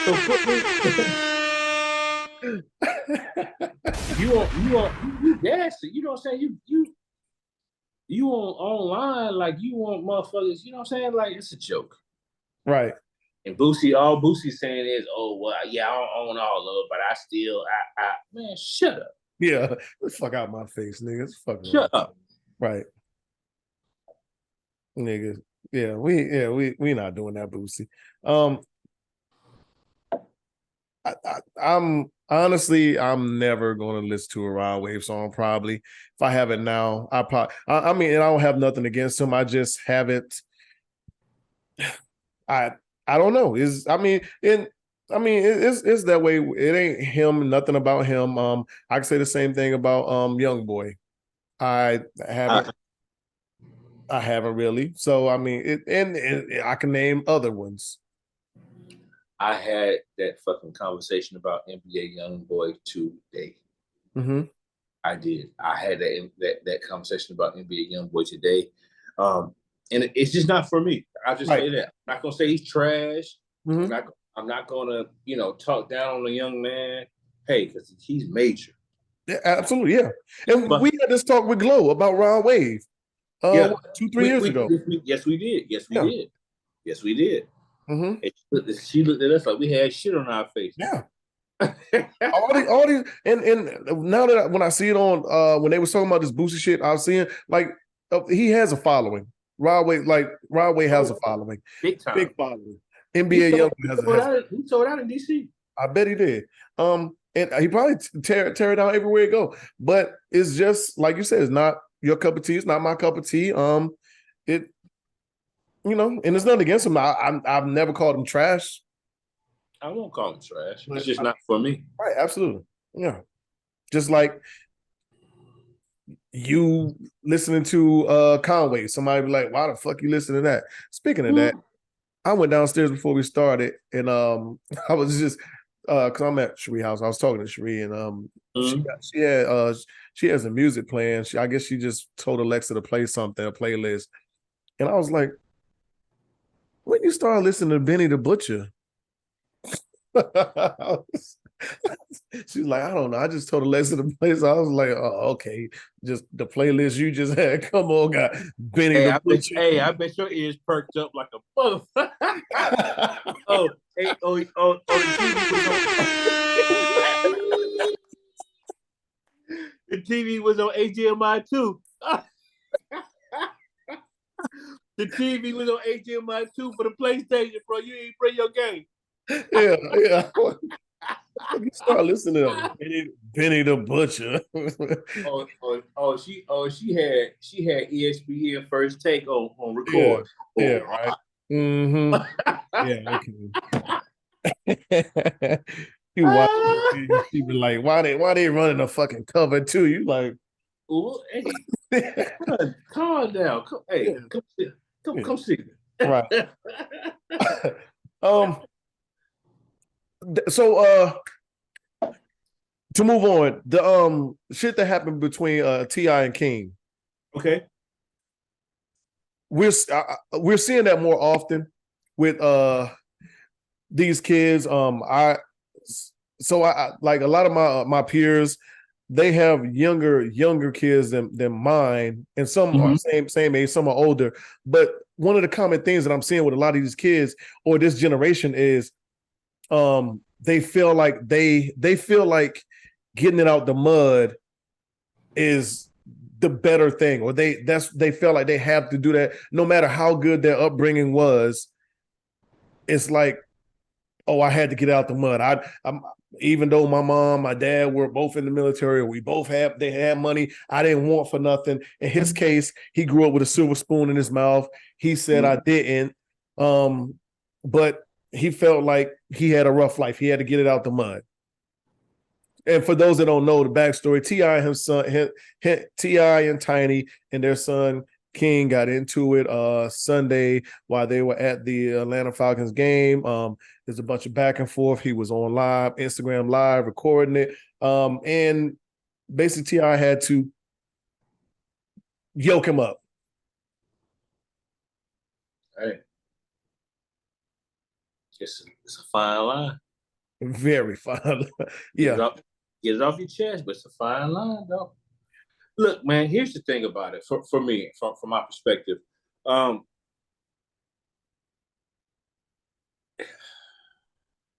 So put me. you gassy. You know what I'm saying? You online like you want motherfuckers. You know what I'm saying? Like, it's a joke, right? And all Boosie's saying is, "Oh well, yeah, I don't own all of it, but I still, man, shut up." Yeah, fuck out my face, niggas. Shut up. Right. Niggas. Yeah, we not doing that, Boosie. I'm honestly, I'm never going to listen to a Rod Wave song. Probably, if I have it now, I mean, and I don't have nothing against him. I just haven't. I don't know. It's that way. It ain't him. Nothing about him. I can say the same thing about Young Boy. I haven't. I haven't really. So I mean, and I can name other ones. I had that fucking conversation about NBA YoungBoy today. Mm-hmm. I did. I had that conversation about NBA YoungBoy today, and it's just not for me. I'll just say that. I'm not gonna say he's trash. Mm-hmm. I'm not gonna talk down on a young man. Hey, because he's major. Yeah, absolutely, yeah. And we had this talk with Glow about Rod Wave. Yeah, 2-3 years ago. Yes, we did. Yes, we did. Mm-hmm. And she looked at us like we had shit on our face. Yeah. all these, and now that when I see it on when they were talking about this Boosie shit, I was seeing like he has a following. Rod Wave has a following, big time, big following. NBA Youngboy he sold out in DC. I bet he did. And he probably tear it down everywhere he go. But it's just like you said, it's not your cup of tea. It's not my cup of tea. It, and it's nothing against him. I've never called him trash. I won't call him trash. It's just not for me. Right, absolutely. Yeah. Just like you listening to Conway, somebody be like, why the fuck you listening to that? Speaking of that, I went downstairs before we started, and I was just because I'm at Cherie house. I was talking to Cherie, and she has a music playing. I guess she just told Alexa to play something, a playlist. And I was like, when you start listening to Benny the Butcher? She's like, I don't know. I just told Alexa to play. So I was like, oh, okay. Just the playlist you just had. Come on, got Benny the Butcher. I bet your ears perked up like a motherfucker. The TV was on HDMI too. The TV was on HDMI too for the PlayStation, bro. You ain't bring your game. Yeah. You start listening to Benny the Butcher. She had ESPN First Take on record. Yeah, right. Mm-hmm. Yeah, okay. You watch she be like, why they running a fucking cover too? You like, ooh, hey, calm down. Come see me. Right. So to move on, the shit that happened between T.I. and King. Okay. We're seeing that more often with these kids. I like a lot of my peers, they have younger kids than mine, and some are same age, some are older. But one of the common things that I'm seeing with a lot of these kids or this generation is they feel like getting it out the mud is the better thing, or they feel like they have to do that no matter how good their upbringing was. It's like, oh, I had to get out the mud. I'm even though my mom, my dad were both in the military, they had money, I didn't want for nothing. In his case, he grew up with a silver spoon in his mouth. He said I didn't, but he felt like he had a rough life. He had to get it out the mud. And for those that don't know the backstory, T.I. and his son, T.I. and Tiny and their son King got into it Sunday while they were at the Atlanta Falcons game. There's a bunch of back and forth. He was on Instagram live, recording it. And basically T.I. had to yoke him up. Hey. It's a fine line. Very fine. Yeah. Get it off your chest, but it's a fine line, though. Look, man, here's the thing about it for me, from my perspective.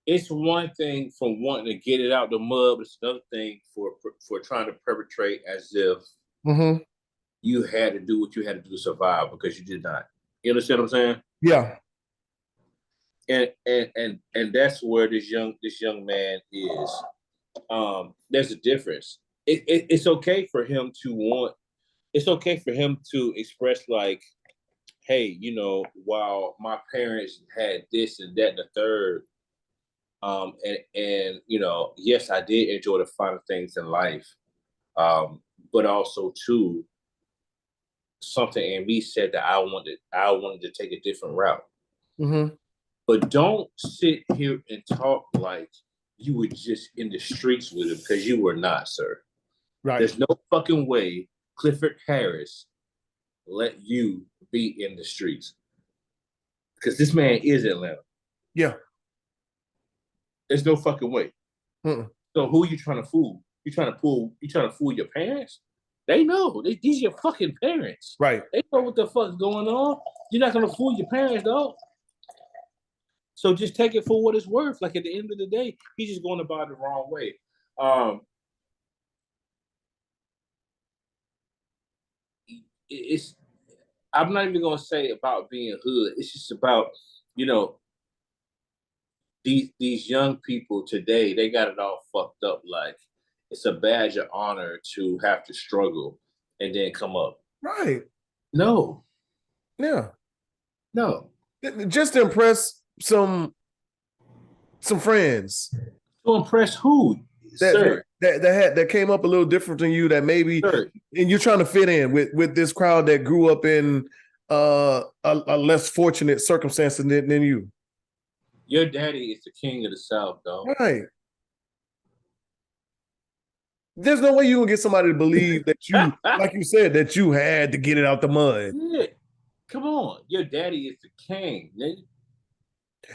It's one thing from wanting to get it out the mud, but it's another thing for trying to perpetrate as if you had to do what you had to do to survive, because you did not. You understand what I'm saying? Yeah. And that's where this young man is. There's a difference. It's okay for him to express like, hey, while my parents had this and that and the third, and yes, I did enjoy the finer things in life, but also too, something in me said that I wanted to take a different route. Mm-hmm. But don't sit here and talk like you were just in the streets with him, because you were not, sir. Right. There's no fucking way Clifford Harris let you be in the streets, because this man is Atlanta. Yeah. There's no fucking way. Mm-mm. So who are you trying to fool? You trying to fool your parents? They know. These are your fucking parents. Right. They know what the fuck's going on. You're not gonna fool your parents, dog. So just take it for what it's worth. Like, at the end of the day, he's just going about it the wrong way. I'm not even gonna say about being hood. It's just about, these young people today, they got it all fucked up. Like, it's a badge of honor to have to struggle and then come up. Right. No. Yeah. No. Just to impress some friends. To impress who? Sir. That came up a little different than you, that maybe, Sir. And you're trying to fit in with this crowd that grew up in a less fortunate circumstance than you. Your daddy is the king of the South, dog. Right. There's no way you're gonna get somebody to believe that you, like you said, that you had to get it out the mud. Yeah. Come on. Your daddy is the king, nigga.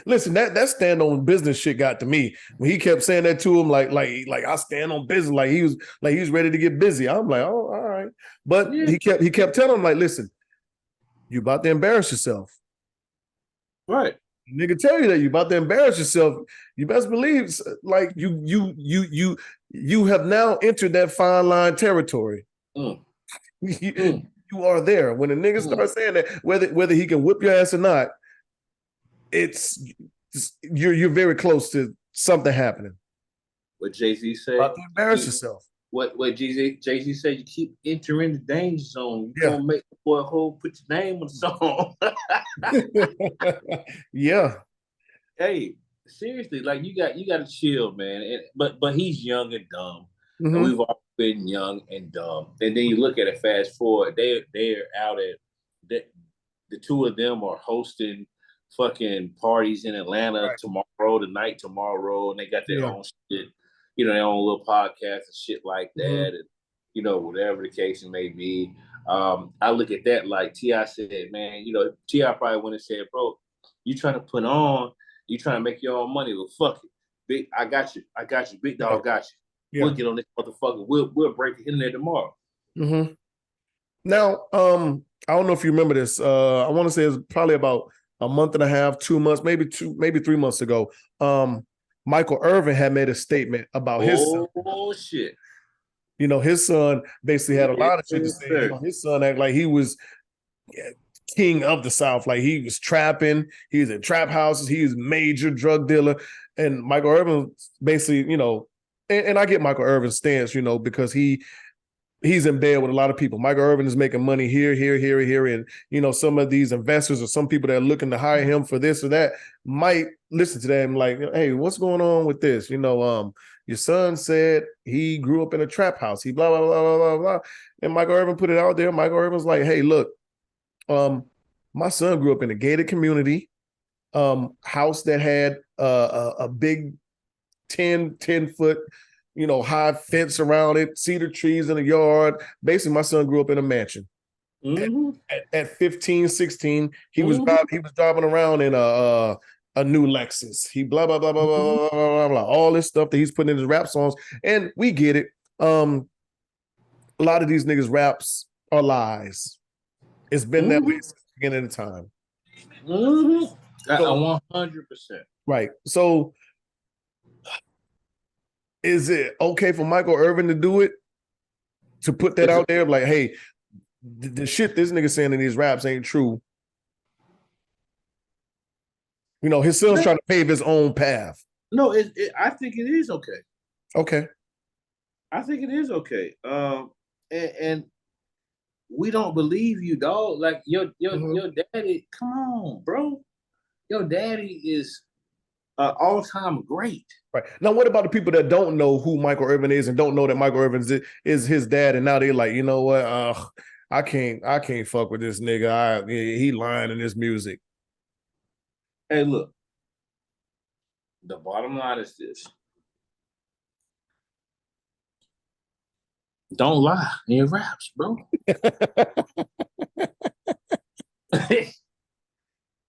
Listen, that stand on business shit got to me when he kept saying that to him, like I stand on business, like he was ready to get busy. I'm like, oh, all right, but yeah. he kept telling him, like, listen, you about to embarrass yourself, right? Nigga tell you that you about to embarrass yourself. You best believe, like, you have now entered that fine line territory. You are there when a nigga starts saying that, whether he can whip your ass or not. You're very close to something happening. What Jay-Z said. About to embarrass yourself. What Jay-Z said, you keep entering the danger zone. You're gonna make the boy put your name on the song. Yeah. Hey, seriously, like, you got to chill, man. But he's young and dumb. Mm-hmm. And we've all been young and dumb. And then you look at it, fast forward, they're out at the two of them are hosting fucking parties in Atlanta tomorrow, and they got their own shit, their own little podcast and shit like that, and whatever the case may be. I look at that like T.I. said, man, T.I. probably went and said, bro, you trying to put on, you trying to make your own money, well, fuck it. Big, I got you, big dog got you. Yeah. We'll get on this motherfucker, we'll break it in there tomorrow. Mm-hmm. Now, I don't know if you remember this. I want to say it's probably about a month and a half, 2 months, maybe 3 months ago. Michael Irvin had made a statement about his son. Oh shit. His son basically had a lot of shit to say. His son acted like he was king of the South, like he was trapping, he was in trap houses, he was major drug dealer. And Michael Irvin basically, and I get Michael Irvin's stance, because he's in bed with a lot of people. Michael Irvin is making money here, and some of these investors or some people that are looking to hire him for this or that might listen to them like, hey, what's going on with this? Your son said he grew up in a trap house. He blah blah blah blah blah blah. And Michael Irvin put it out there. Michael Irvin's like, hey, look, my son grew up in a gated community, house that had a big 10-foot high fence around it, cedar trees in the yard. Basically, my son grew up in a mansion. Mm-hmm. At 15, 16, he was driving around in a new Lexus. He blah blah blah blah blah blah blah blah. All this stuff that he's putting in his rap songs, and we get it. A lot of these niggas' raps are lies. It's been that way since the beginning of the time. Mm-hmm. So, 100%. Right. So, is it okay for Michael Irvin to do it? To put that out there, like, hey, the shit this nigga saying in these raps ain't true. His son's trying to pave his own path. No, I think it is okay. Okay. I think it is okay. And we don't believe you, dog. Like, your daddy, come on, bro. Your daddy is all-time great. Right. Now, what about the people that don't know who Michael Irvin is and don't know that Michael Irvin is his dad, and now they're like, you know what? I can't fuck with this nigga. He lying in his music. Hey, look. The bottom line is this. Don't lie in your raps, bro.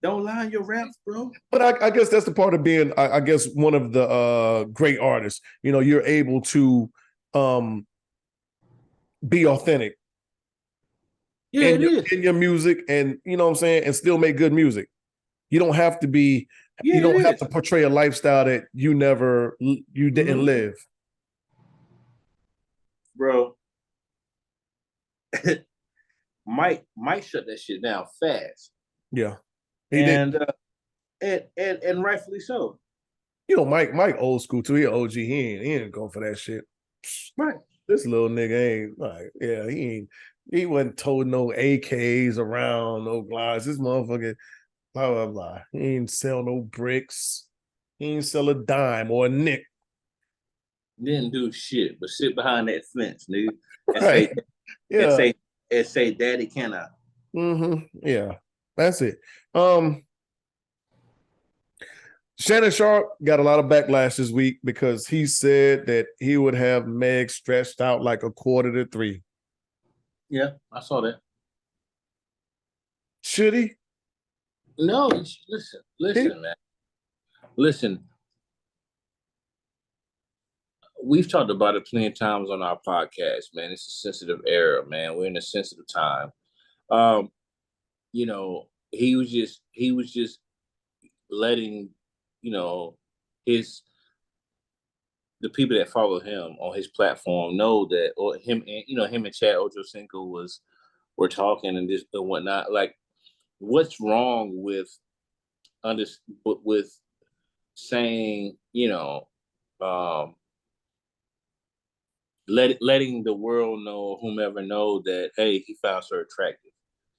Don't lie in your raps, bro. But I guess that's the part of being, I guess, one of the great artists. You know, you're able to be authentic Yeah, in your music, and you know what I'm saying, and still make good music. You don't have to be. Yeah, you don't have to portray a lifestyle that you didn't live, bro. Mike shut that shit down fast. Yeah, he did, and rightfully so. You know, Mike old school too. He an OG. He ain't going for that shit. Right. This little nigga ain't like, yeah, he wasn't told no AKs around, no glides. This motherfucker, blah, blah, blah. He ain't sell no bricks. He ain't sell a dime or a nick. Didn't do shit, but sit behind that fence, nigga. And Right. say, Yeah. and say, Daddy, can I? Yeah. That's it. S.Sharpe got a lot of backlash this week because he said that he would have Meg stretched out like 2:45. Yeah, I saw that. Should he? No, listen, man. Listen. We've talked about it plenty of times on our podcast, man. It's a sensitive era, man. We're in a sensitive time. You know, he was just letting, you know, the people that follow him on his platform know that, or him and Chad Ochocinco were talking and this and whatnot. Like, what's wrong with saying, letting the world know, whomever know that, hey, he found her attractive,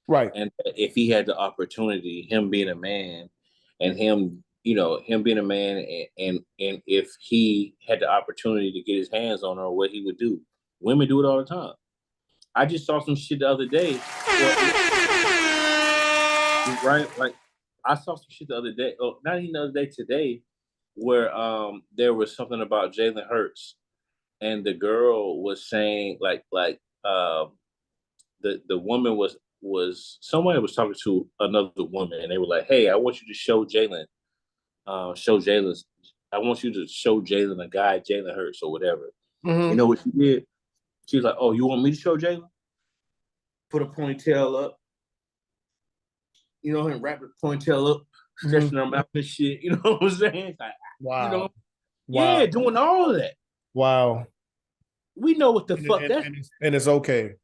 right? And if he had the opportunity, him being a man, and him being a man, and if he had the opportunity to get his hands on her, what he would do. Women do it all the time. I just saw some shit the other day. Right? Like, I saw some shit the other day. Oh, not even the other day, today, where there was something about Jalen Hurts, and the girl was saying the woman was someone was talking to another woman, and they were like, "Hey, I want you to show Jalen, I want you to show Jalen a guy, Jalen Hurts or whatever." Mm-hmm. You know what she did? She was like, "Oh, you want me to show Jalen? Put a ponytail up, and wrap the ponytail up, stretching her mouth and shit." You know what I'm saying? Like, wow. Wow. Yeah, doing all of that. Wow. We know what the fuck that is. And it's okay.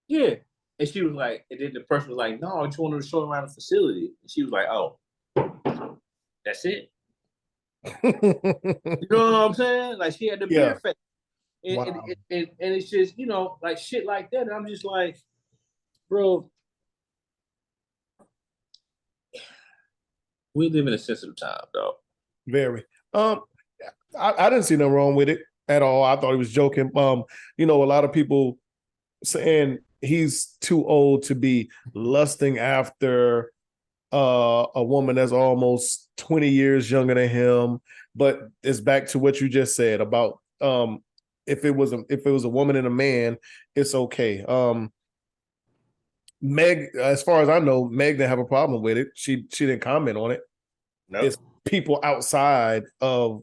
Yeah. And she was like, and then the person was like, "No, I just wanted to show around the facility." And she was like, "Oh, that's it." You know what I'm saying? Like, she had the bare face. And, wow. and it's just, like shit like that. And I'm just like, bro, we live in a sensitive time, dog. Very. I didn't see nothing wrong with it at all. I thought he was joking. A lot of people saying he's too old to be lusting after a woman that's almost 20 years younger than him. But it's back to what you just said about if it was a woman and a man, it's okay. Meg, as far as I know, Meg didn't have a problem with it. She didn't comment on it. Nope. It's people outside of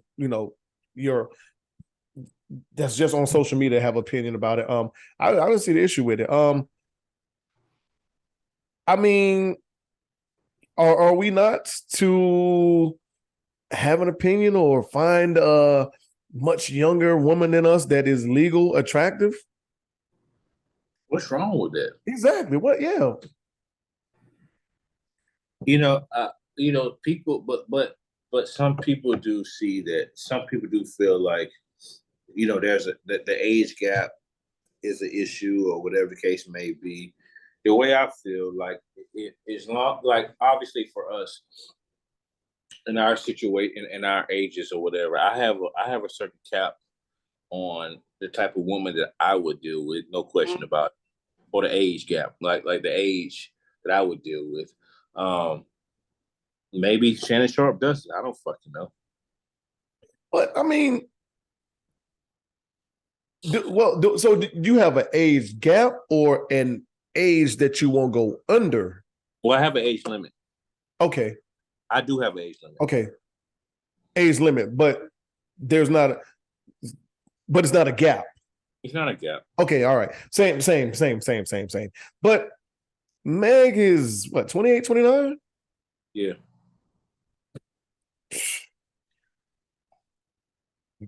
that's just on social media have opinion about it. I didn't see the issue with it. I mean, are we not to have an opinion or find a much younger woman than us that is legal attractive? What's wrong with that? Exactly. What? Yeah. People, but some people do see that. Some people do feel like, there's the age gap is an issue or whatever the case may be. The way I feel, like, it is not, like, obviously for us in our situation, in our ages or whatever, I have a certain cap on the type of woman that I would deal with, no question about it. or the age gap, like the age that I would deal with. Maybe Shannon Sharpe does it. I don't fucking know. But I mean, so do you have an age gap or an age that you won't go under? Well, I have an age limit. Okay. I do have an age limit. Okay. Age limit, but it's not a gap. It's not a gap. Okay, all right. Same. But Meg is what, 28, 29? Yeah.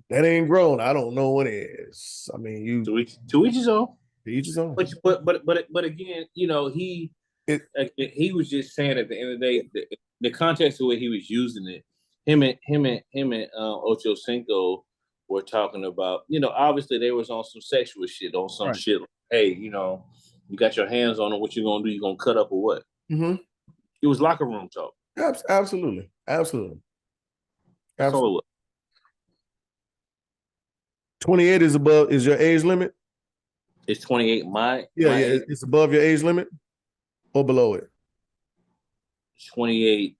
That ain't grown. I don't know what it is. I mean, you to each his own. To each his own. But again, you know, he was just saying at the end of the day, the context of the way he was using it, him and Ocho Cinco were talking about, you know, obviously they was on some sexual shit, on some shit. Like, hey, you know, you got your hands on him. What you gonna do? You gonna cut up or what? Mm-hmm. It was locker room talk. Absolutely. That's all it was. 28 is your age limit? It's 28. It's above your age limit or below it? 28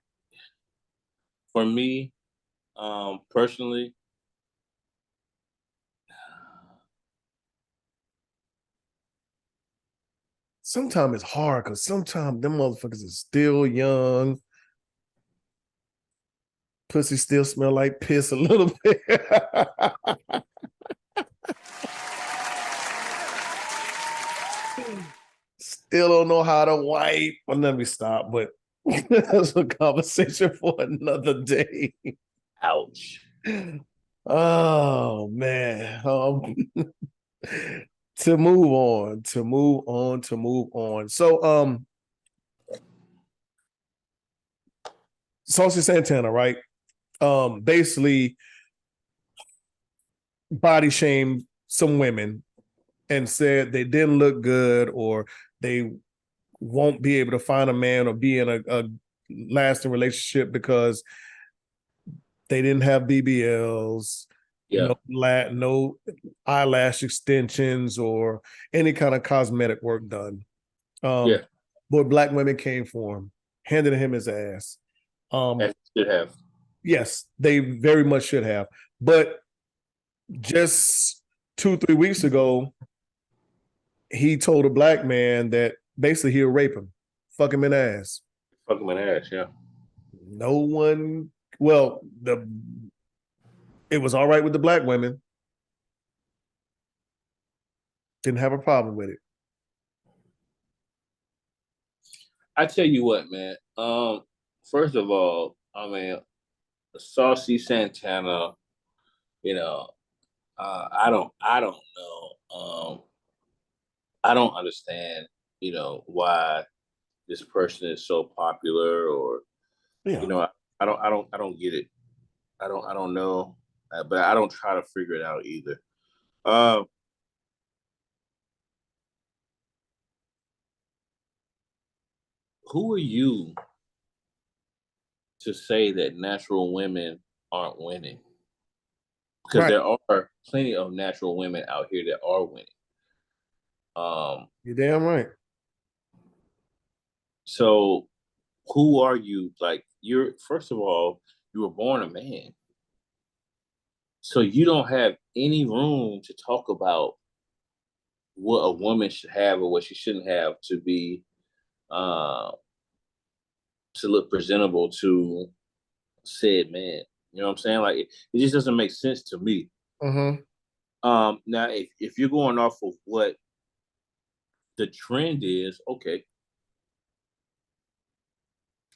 for me, personally. Sometimes it's hard because sometimes them motherfuckers are still young. Pussy still smell like piss a little bit. Still don't know how to wipe. Well, let me stop, but that's a conversation for another day. Ouch. Oh man. To move on. So Saucy Santana, right? Basically body shamed some women and said they didn't look good or they won't be able to find a man or be in a lasting relationship because they didn't have BBLs, no eyelash extensions or any kind of cosmetic work done. Boy, black women came for him, handed him his ass. As should have. Yes, they very much should have. But just 2-3 weeks ago, he told a black man that basically he'll rape him, fuck him in the ass. Fuck him in the ass, yeah. No one, well, it was all right with the black women. Didn't have a problem with it. I tell you what, man. First of all, I mean, Saucy Santana, you know, I don't know. I don't understand, you know, why this person is so popular, or you know, I don't get it. I don't know, but I don't try to figure it out either. Who are you to say that natural women aren't winning? Because there are plenty of natural women out here that are winning. You're damn right. So who are you? Like, first of all, you were born a man. So you don't have any room to talk about what a woman should have or what she shouldn't have to be to look presentable to said man. You know what I'm saying? Like, it just doesn't make sense to me. Mm-hmm. Now, if you're going off of what the trend is, okay.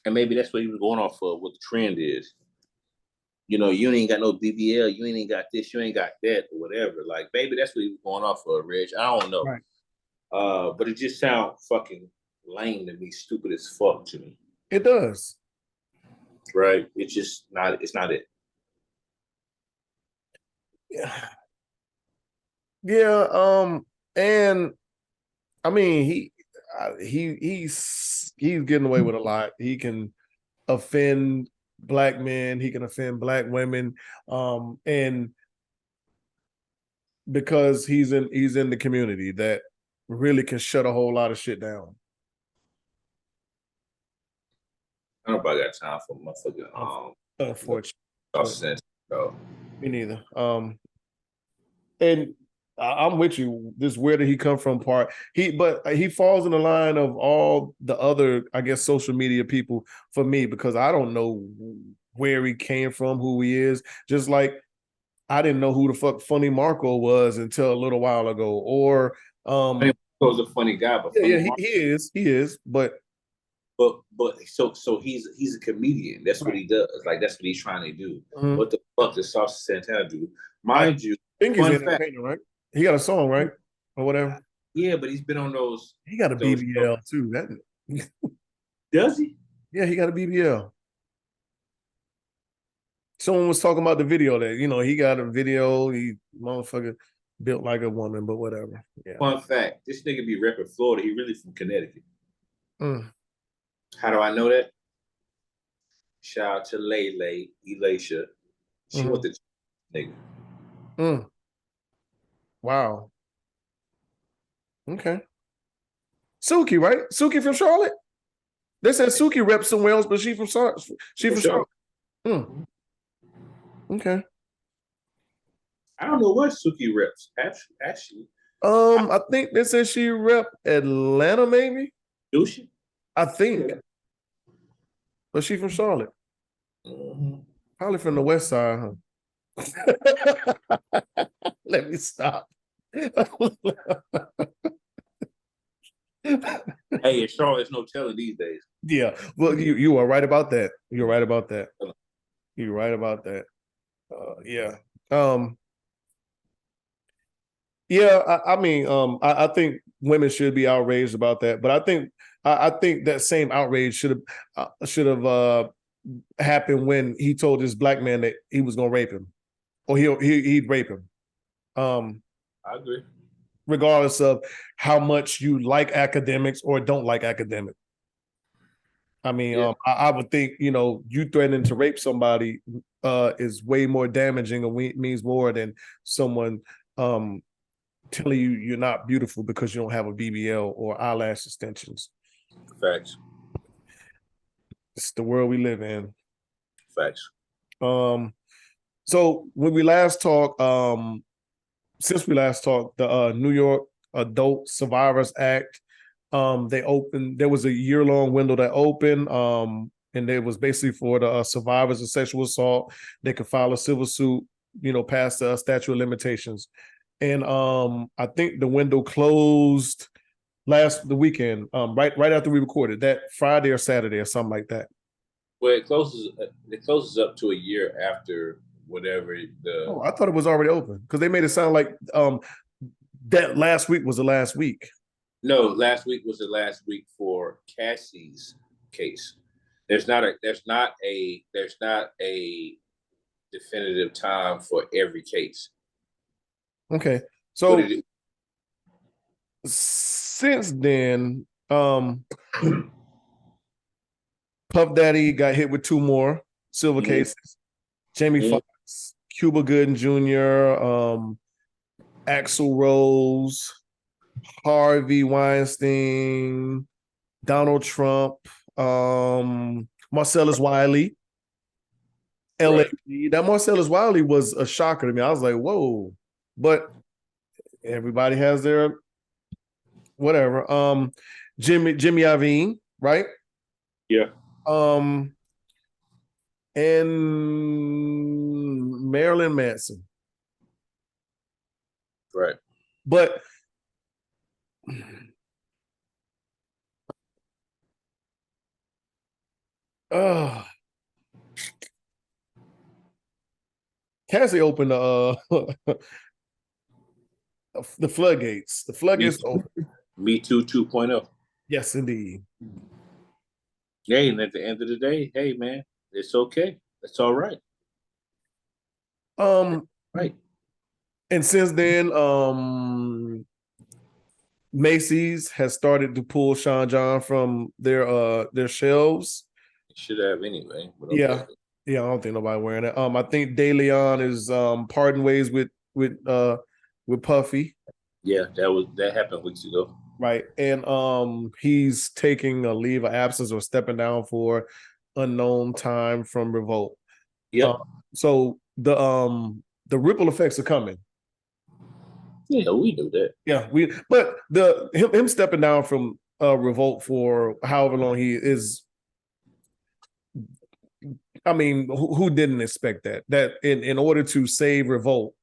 And maybe that's what he was going off of, what the trend is. You know, you ain't got no BBL, you ain't got this, you ain't got that, or whatever. Like, maybe that's what he was going off of, Reg. I don't know. Right. But it just sounds fucking lame to me, stupid as fuck to me. It does. Right? It's not it. Yeah. And I mean, he's getting away with a lot. He can offend black men, he can offend black women, and because he's in the community that really can shut a whole lot of shit down. Nobody got time for motherfucking Unfortunately. So. Me neither. And I'm with you. This where did he come from part. But he falls in the line of all the other, I guess, social media people for me, because I don't know where he came from, who he is. Just like I didn't know who the fuck Funny Marco was until a little while ago. Or Marco's a funny guy, but he is. But so he's a comedian. That's what he does. Like that's what he's trying to do. Mm-hmm. What the fuck does Saucy Santana do? Mind you, I think he's an entertainer, right? He got a song, right? Or whatever. Yeah, but he's been on those. He got a BBL too. Does he? Yeah, he got a BBL. Someone was talking about the video that, he got a video. He motherfucker built like a woman, but whatever. Yeah. Fun fact: this nigga be repping Florida. He really from Connecticut. How do I know that? Shout out to Elisha. She went to nigga. Wow. Okay. Suki, right? Suki from Charlotte? They said Suki reps somewhere else, but she from Charlotte. Okay. I don't know what Suki reps, actually. I think they said she rep Atlanta, maybe? Do she? I think. Yeah. But she from Charlotte. Probably from the west side, huh? Let me stop. Hey, in Charlotte's no telling these days. Yeah, well, you are right about that. You're right about that. Yeah. Yeah, I mean, I think women should be outraged about that, but I think that same outrage should have happened when he told this black man that he was gonna rape him, or he'd rape him. I agree. Regardless of how much you like academics or don't like academics. I mean, yeah. I would think, you threatening to rape somebody is way more damaging and means more than someone telling you you're not beautiful because you don't have a BBL or eyelash extensions. Facts. It's the world we live in. Facts. So when we last talked, since we last talked, the New York Adult Survivors Act, there was a year-long window that opened, and it was basically for the survivors of sexual assault. They could file a civil suit, past the statute of limitations. And I think the window closed the weekend, right after we recorded, that Friday or Saturday or something like that. Well, it closes up to a year after whatever the. Oh, I thought it was already open because they made it sound like that last week was the last week. No, last week was the last week for Cassie's case. There's not a definitive time for every case. Okay, so since then, Puff Daddy got hit with 2 more silver cases. Jamie Foxx, Cuba Gooding Jr., Axl Rose, Harvey Weinstein, Donald Trump, Marcellus Wiley, LAPD. Right. That Marcellus Wiley was a shocker to me. I was like, whoa. But everybody has their whatever. Jimmy Iovine, right? Yeah. And Marilyn Manson. Right. But Cassie opened the floodgates. The floodgates open. Me Too 2.0. Yes, indeed. Hey, and at the end of the day, hey man, it's okay. It's all right. Right. And since then, Macy's has started to pull Sean John from their shelves. Should have anyway. But okay. Yeah. I don't think nobody wearing it. I think De Leon is parting ways with Puffy. Yeah, that happened weeks ago. right? And he's taking a leave of absence or stepping down for unknown time from revolt. Yep. So the ripple effects are coming. Yeah, we knew that. Yeah, but him stepping down from revolt for however long he is. I mean, who didn't expect that? That in order to save revolt,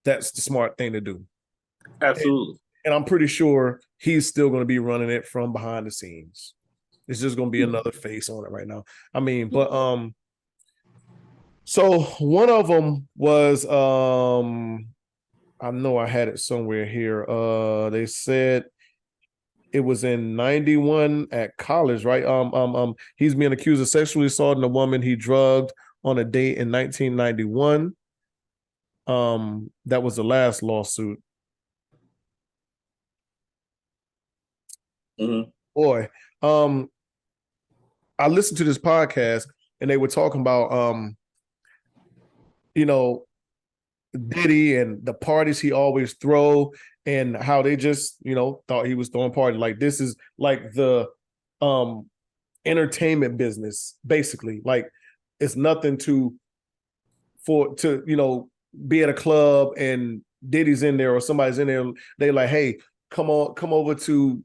that's the smart thing to do. Absolutely. And I'm pretty sure he's still going to be running it from behind the scenes. It's just going to be another face on it right now. I mean, but so one of them was I know I had it somewhere here. They said it was in 91 at college, right? He's being accused of sexually assaulting a woman he drugged on a date in 1991. That was the last lawsuit. Mm-hmm. Boy, I listened to this podcast and they were talking about you know, Diddy and the parties he always throw and how they just, thought he was throwing parties. Like this is like the entertainment business, basically. Like it's nothing to be at a club and Diddy's in there or somebody's in there. They like, hey, come over to,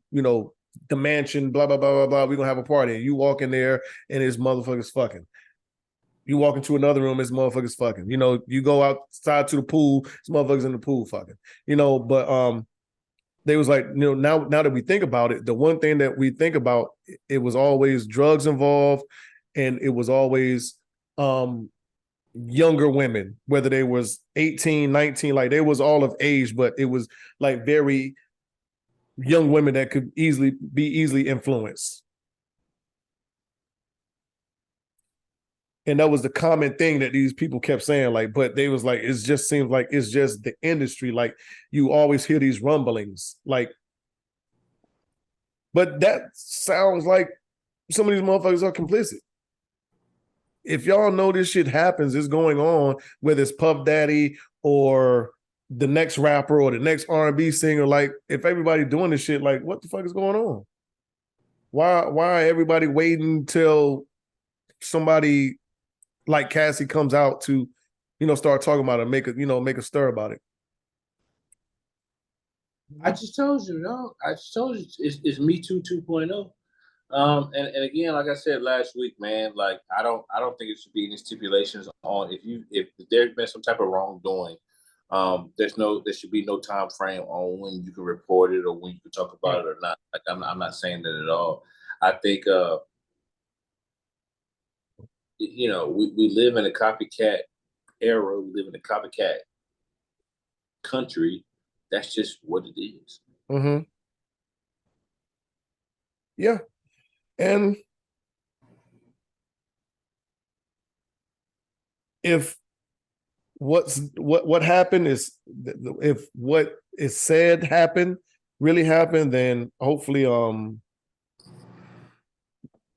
the mansion, blah, blah, blah, blah, blah. We're gonna have a party. And you walk in there and it's motherfuckers fucking. You walk into another room, it's motherfuckers fucking. You go outside to the pool, it's motherfuckers in the pool fucking. But they was like, now that we think about it, the one thing that we think about, it was always drugs involved, and it was always younger women, whether they was 18, 19, like they was all of age, but it was like very young women that could be easily influenced. And that was the common thing that these people kept saying, like, but they was like, it just seems like it's just the industry. Like you always hear these rumblings, like, but that sounds like some of these motherfuckers are complicit. If y'all know this shit happens, it's going on, whether it's Puff Daddy or the next rapper or the next R&B singer, like if everybody doing this shit, like what the fuck is going on? Why everybody waiting till somebody like Cassie comes out to, start talking about it, make a stir about it? I just told you, it's Me Too 2.0. And again, like I said last week, man, like I don't think it should be any stipulations on if there's been some type of wrongdoing. There should be no time frame on when you can report it or when you can talk about it or not. Like I'm not saying that at all. I think we live in a copycat era. We live in a copycat country. That's just what it is. Mm-hmm. Yeah. And if what happened is, if what is said happened really happened, then hopefully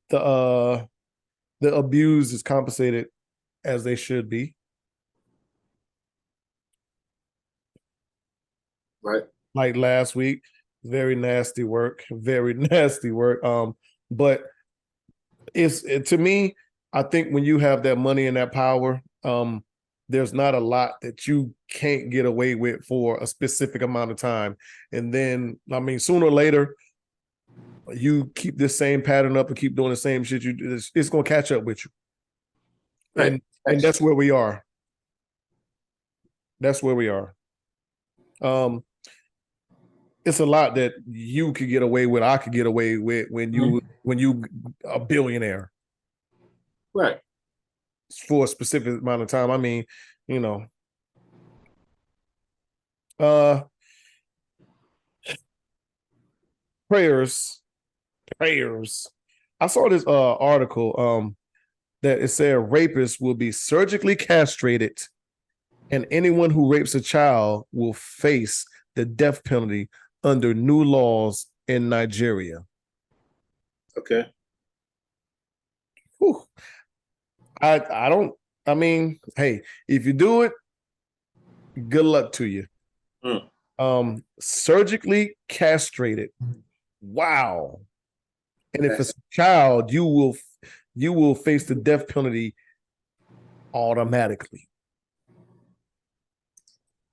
the abuse is compensated as they should be. Right. Like last week, very nasty work. But to me, I think when you have that money and that power, there's not a lot that you can't get away with for a specific amount of time. And then, I mean, sooner or later, you keep this same pattern up and keep doing the same shit you do, it's going to catch up with you. Right. And that's where we are. That's where we are. It's a lot that you could get away with, I could get away with when you a billionaire. Right. For a specific amount of time. I mean, prayers. I saw this article that it said rapists will be surgically castrated and anyone who rapes a child will face the death penalty under new laws in Nigeria. Okay. Whew. I mean, hey, if you do it, good luck to you. Surgically castrated Wow. And if it's a child, you will face the death penalty automatically.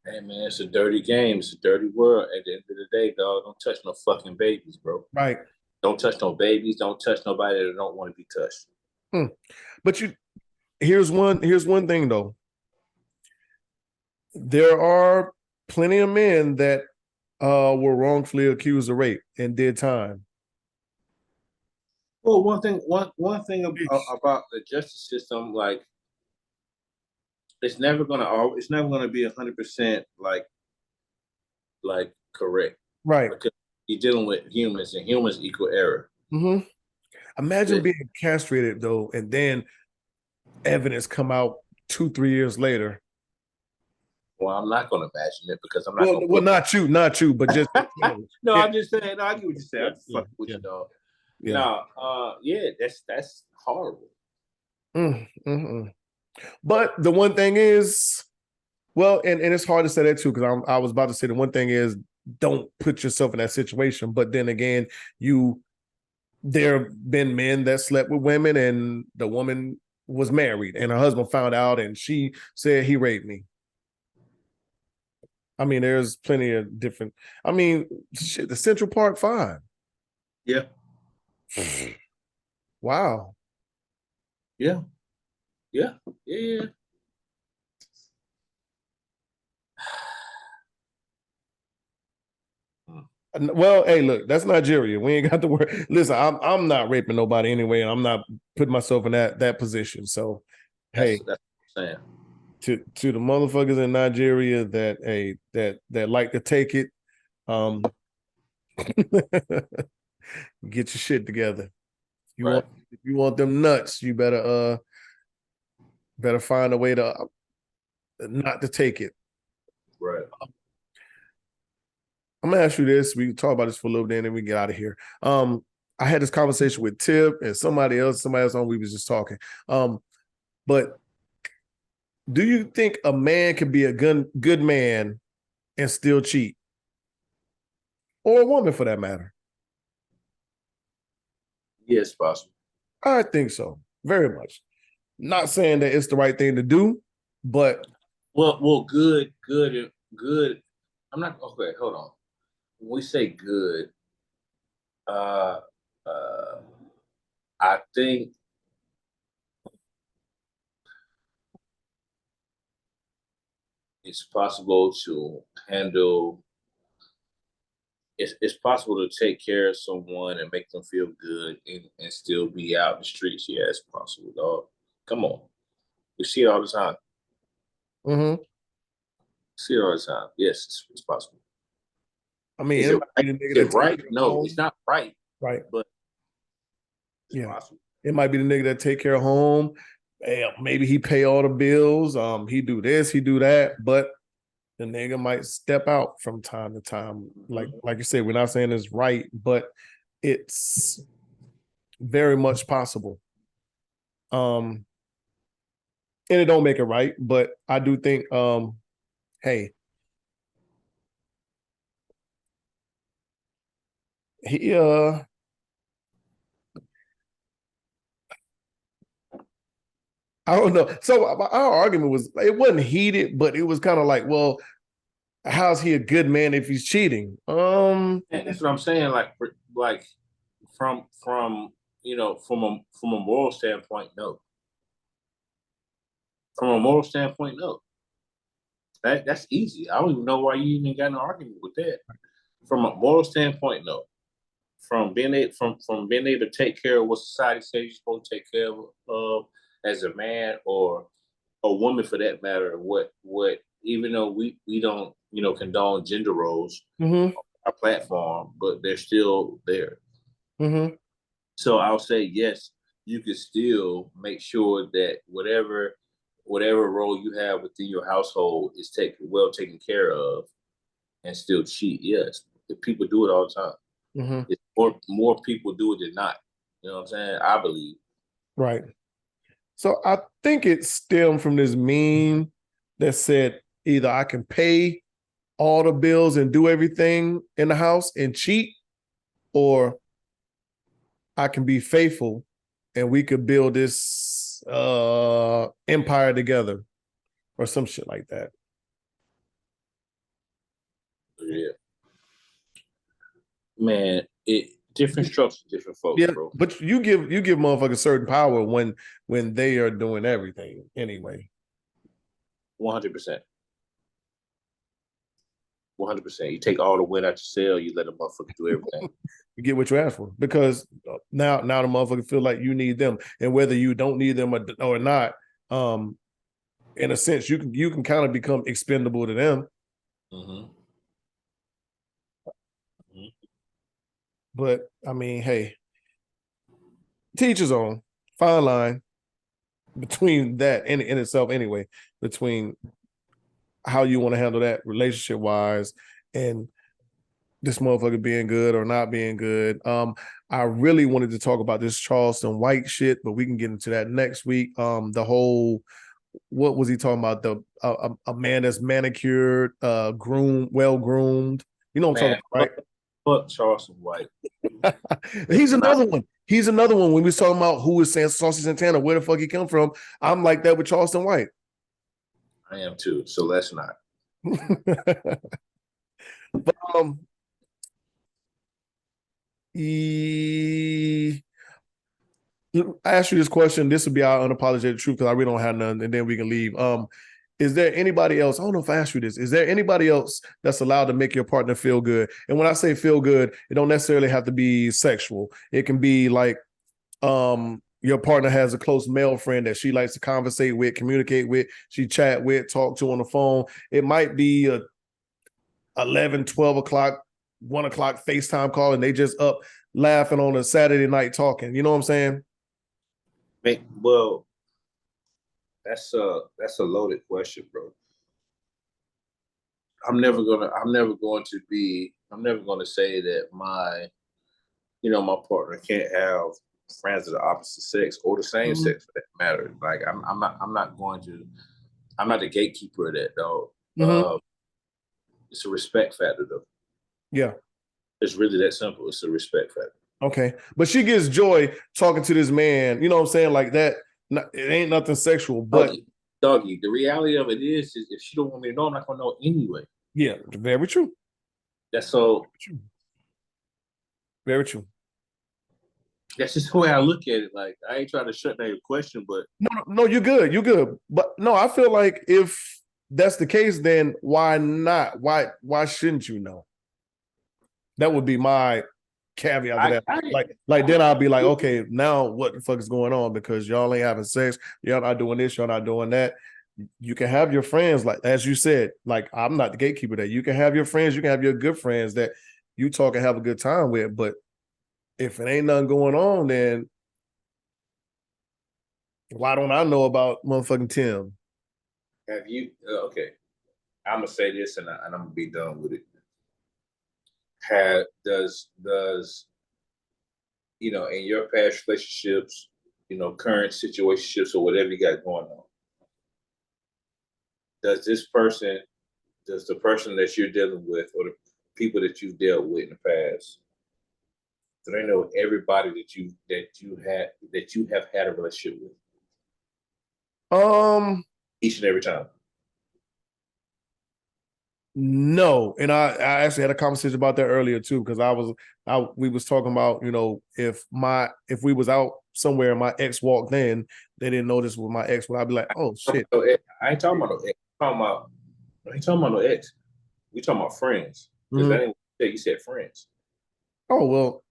Hey man, it's a dirty game. It's a dirty world. At the end of the day, dog, don't touch no fucking babies, bro. Right. Don't touch no babies. Don't touch nobody that don't want to be touched. But here's one thing though. There are plenty of men that were wrongfully accused of rape and did time. Well, one thing about the justice system, like it's never gonna be 100% like correct, right? Because you're dealing with humans, and humans equal error. Mm-hmm. Imagine being castrated though, and then evidence come out 2-3 years later. Well, I'm not going to imagine it because I'm not. Well, not you, but just no, I'm just saying. No, I get what you're saying. I'm just fucking with you, dog. Yeah. No, that's horrible. But the one thing is, well, and it's hard to say that too, because I was about to say the one thing is don't put yourself in that situation. But then again, there have been men that slept with women and the woman was married and her husband found out and she said he raped me. I mean, there's plenty of different, I mean, shit, the Central Park 5. Yeah. Wow. Yeah. Well, hey, look, that's Nigeria. We ain't got to worry. Listen, I'm not raping nobody anyway, and I'm not putting myself in that position. So, hey, that's what I'm saying. To the motherfuckers in Nigeria that like to take it, get your shit together. If you want them nuts, you better find a way to not to take it. Right. I'm gonna ask you this. We can talk about this for a little bit, and then we get out of here. I had this conversation with Tip and somebody else on. We was just talking. But do you think a man can be a good man and still cheat, or a woman for that matter? Yes, possible. I think so, very much. Not saying that it's the right thing to do, but good. I'm not okay. Hold on. When we say good, I think it's possible to handle. It's possible to take care of someone and make them feel good and still be out in the streets. Yeah, it's possible, dog. Come on, we see it all the time. Mm-hmm. See it all the time. Yes, it's possible. I mean, is it right? No, it's not right. Right, but it's possible. It might be the nigga that take care of home. Maybe he pay all the bills. He do this, he do that, but the nigga might step out from time to time. Like you said, we're not saying it's right, but it's very much possible. And it don't make it right, but I do think, hey, he I don't know. So our argument was, it wasn't heated, but it was kind of like, well, how's he a good man if he's cheating? And that's what I'm saying. Like from a moral standpoint, no. From a moral standpoint, no. That's easy. I don't even know why you even got an argument with that. From a moral standpoint, no. From being able to take care of what society says you're supposed to take care of as a man or a woman for that matter, what even though we don't condone gender roles on our platform, but they're still there. So I'll say yes, you can still make sure that whatever role you have within your household is taken care of and still cheat. Yes, people do it all the time. It's more people do it than not. You know what I'm saying? I believe. Right. So I think it stemmed from this meme that said either I can pay all the bills and do everything in the house and cheat, or I can be faithful and we could build this empire together or some shit like that. Yeah. Man, different strokes for different folks, bro. But you give motherfuckers certain power when they are doing everything anyway. 100%. 100%. You take all the wind out your sail, you let a motherfucker do everything. You get what you ask for, because now the motherfucker feel like you need them, and whether you don't need them or not, in a sense, you can kind of become expendable to them. Mm-hmm. Mm-hmm. But I mean, hey, teach his own. Fine line between that in itself, anyway, between how you want to handle that relationship wise and this motherfucker being good or not being good. I really wanted to talk about this Charleston White shit, but we can get into that next week. The whole, what was he talking about? The a man that's manicured, groomed, well groomed. You know what I'm talking about, right? Fuck Charleston White. He's another one. He's another one. When we was talking about who is Saucy Santana, where the fuck he come from, I'm like that with Charleston White. I am too. So let's not. But I ask you this question. This will be our unapologetic truth, because I really don't have none, and then we can leave. Is there anybody else? I don't know if I asked you this. Is there anybody else that's allowed to make your partner feel good? And when I say feel good, it don't necessarily have to be sexual. It can be like your partner has a close male friend that she likes to conversate with, communicate with, she chat with, talk to on the phone. It might be a 11, 12 o'clock, 1 o'clock FaceTime call, and they just up laughing on a Saturday night talking. You know what I'm saying? Well, that's a loaded question, bro. I'm never going to say that my partner can't have friends of the opposite sex or the same sex, for that matter. Like I'm not the gatekeeper of that, though. It's a respect factor, though. Yeah. It's really that simple. It's a respect factor. Okay. But she gets joy talking to this man, you know what I'm saying? Like that, it ain't nothing sexual, but Doggy, the reality of it is if she don't want me to know, I'm not gonna know anyway. Yeah, very true. That's so very true. That's just the way I look at it. Like, I ain't trying to shut down your question, but no, you're good. You're good. But no, I feel like if that's the case, then why not? Why shouldn't you know? That would be my caveat to that. Like then I'll be like, okay, now what the fuck is going on? Because y'all ain't having sex, y'all not doing this, y'all not doing that. You can have your friends, like as you said, like I'm not the gatekeeper there. You can have your friends, you can have your good friends that you talk and have a good time with, but if it ain't nothing going on, then why don't I know about motherfucking Tim? Have you? Okay, I'm gonna say this, and I'm gonna be done with it. Does in your past relationships, current situationships or whatever you got going on, does the person that you're dealing with, or the people that you've dealt with in the past, do they know everybody that you have had a relationship with? Each and every time. No, and I actually had a conversation about that earlier too, because we was talking about, if we was out somewhere and my ex walked in, they didn't know this was my ex, would I be like, oh shit? I ain't talking about no ex. I ain't talking about no ex. We talking about friends. Because that ain't what you said, friends. Oh well,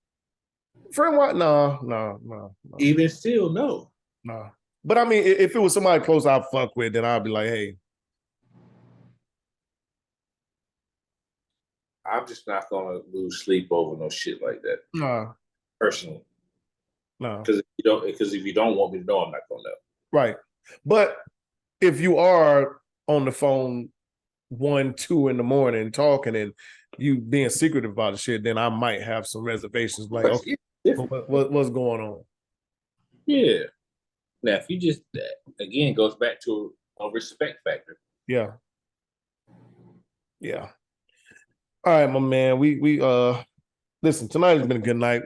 friend what? No. Even still, no. Nah. But I mean, if it was somebody close I fuck with, then I'd be like, hey. I'm just not gonna lose sleep over no shit like that. Nah. Personally. No. Because if you don't want me to know, I'm not gonna know. Right. But if you are on the phone 1, 2 in the morning talking and you being secretive about the shit, then I might have some reservations. Like, okay, what's going on? Yeah. Now, if you just again goes back to a respect factor. Yeah. Yeah. All right, my man. This listen, tonight has been a good night.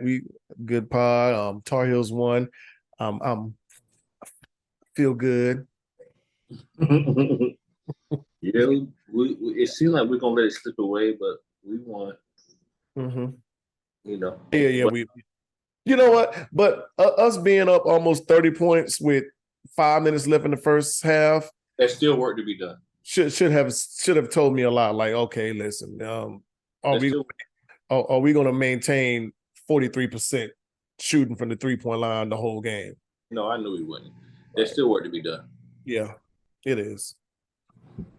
Good pod. Tar Heels won. I'm feel good. Yeah, we it seemed like we're gonna let it slip away, but we won. Mm-hmm. You know. Yeah. You know what? But us being up almost 30 points with 5 minutes left in the first half, there's still work to be done. Should have told me a lot. Like, okay, listen, are we going to maintain 43% shooting from the 3-point line the whole game? No, I knew we wouldn't. There's still work to be done. Yeah, it is.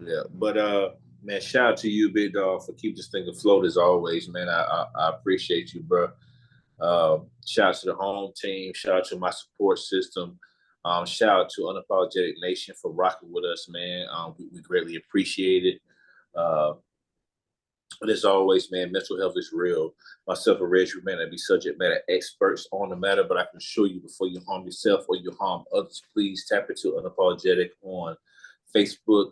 Yeah, but man, shout out to you, Big Dog, for keeping this thing afloat as always, man. I appreciate you, bro. Shout out to the home team. Shout out to my support system. Shout out to Unapologetic Nation for rocking with us, man. We greatly appreciate it. But as always, man, mental health is real. Myself and Reg, we may not be subject matter experts on the matter, but I can assure you before you harm yourself or you harm others, please tap into Unapologetic on Facebook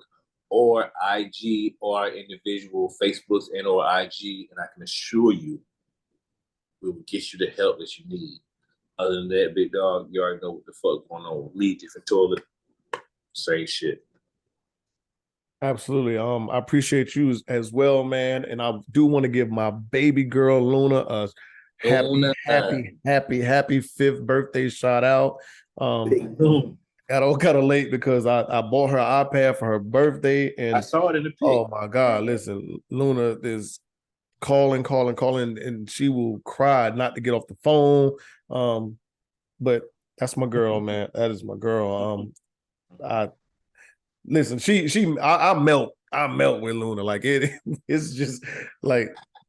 or IG or our individual Facebooks and or IG, and I can assure you we will get you the help that you need. Other than that, Big Dog, you already know what the fuck going on. Lead different toilet, same shit. Absolutely. I appreciate you as well, man. And I do want to give my baby girl Luna a happy 5th birthday shout out. Got kind of late because I bought her an iPad for her birthday, and I saw it in the pic. Oh my God! Listen, Luna is calling, and she will cry not to get off the phone. But that's my girl, man. That is my girl. Listen, I melt with Luna. Like it's just like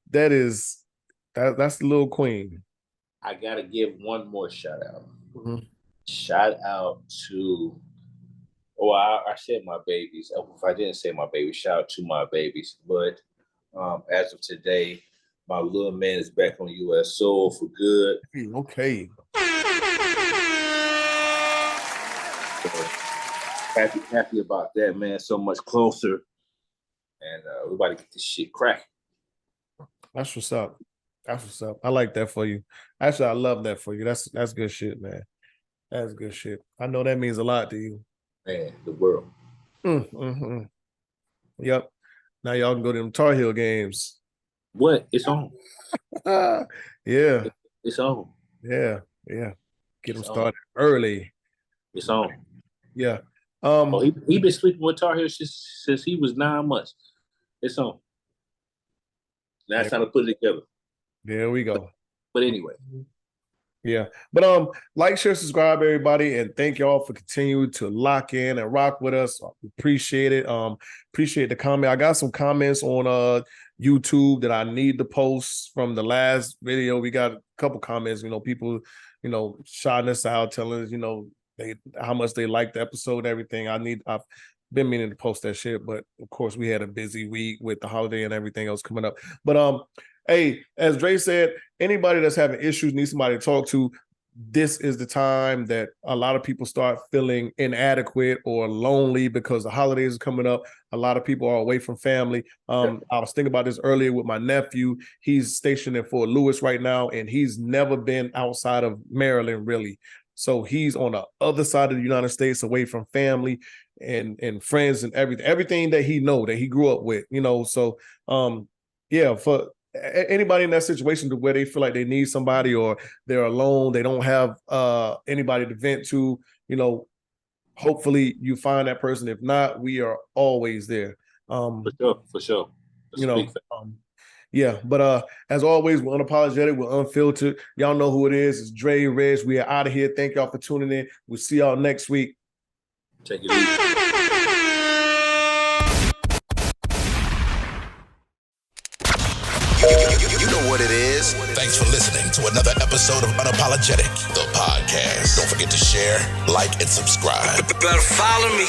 that's the little queen. I gotta give one more shout out. Mm-hmm. Shout out to I said my babies. If I didn't say my babies, shout out to my babies. But as of today, my little man is back on U.S. soil for good. Okay. Happy about that, man. So much closer, and we're about to get this shit cracking. That's what's up. I like that for you. Actually, I love that for you. That's good shit, man. That's good shit. I know that means a lot to you. Man, the world. Mm-hmm. Yep. Now y'all can go to them Tar Heel games. What? It's on. Yeah. It's on. Yeah. Get them started early. It's on. Yeah. He been sleeping with Tar Heels since he was 9 months. It's on. Now it's time to put it together. There we go. But anyway. Yeah. But like, share, subscribe, everybody, and thank y'all for continuing to lock in and rock with us. Appreciate it. Appreciate the comment. I got some comments on YouTube that I need to post from the last video. We got a couple comments, people, shouting us out, telling us, how much they liked the episode and everything. I've been meaning to post that shit, but of course we had a busy week with the holiday and everything else coming up. But hey, as Dre said, anybody that's having issues, needs somebody to talk to, this is the time that a lot of people start feeling inadequate or lonely because the holidays are coming up. A lot of people are away from family. I was thinking about this earlier with my nephew. He's stationed in Fort Lewis right now, and he's never been outside of Maryland, really. So he's on the other side of the United States, away from family and friends and everything that he grew up with, So yeah, for anybody in that situation to where they feel like they need somebody or they're alone, they don't have anybody to vent to, hopefully you find that person. If not, we are always there. For sure. Yeah, but as always, we're unapologetic, we're unfiltered. Y'all know who it is. It's Dre, Reg. We are out of here. Thank y'all for tuning in. We'll see y'all next week. Take it easy. You know what it is. Thanks for listening to another episode of Unapologetic, the podcast. Don't forget to share, like, and subscribe. Better follow me.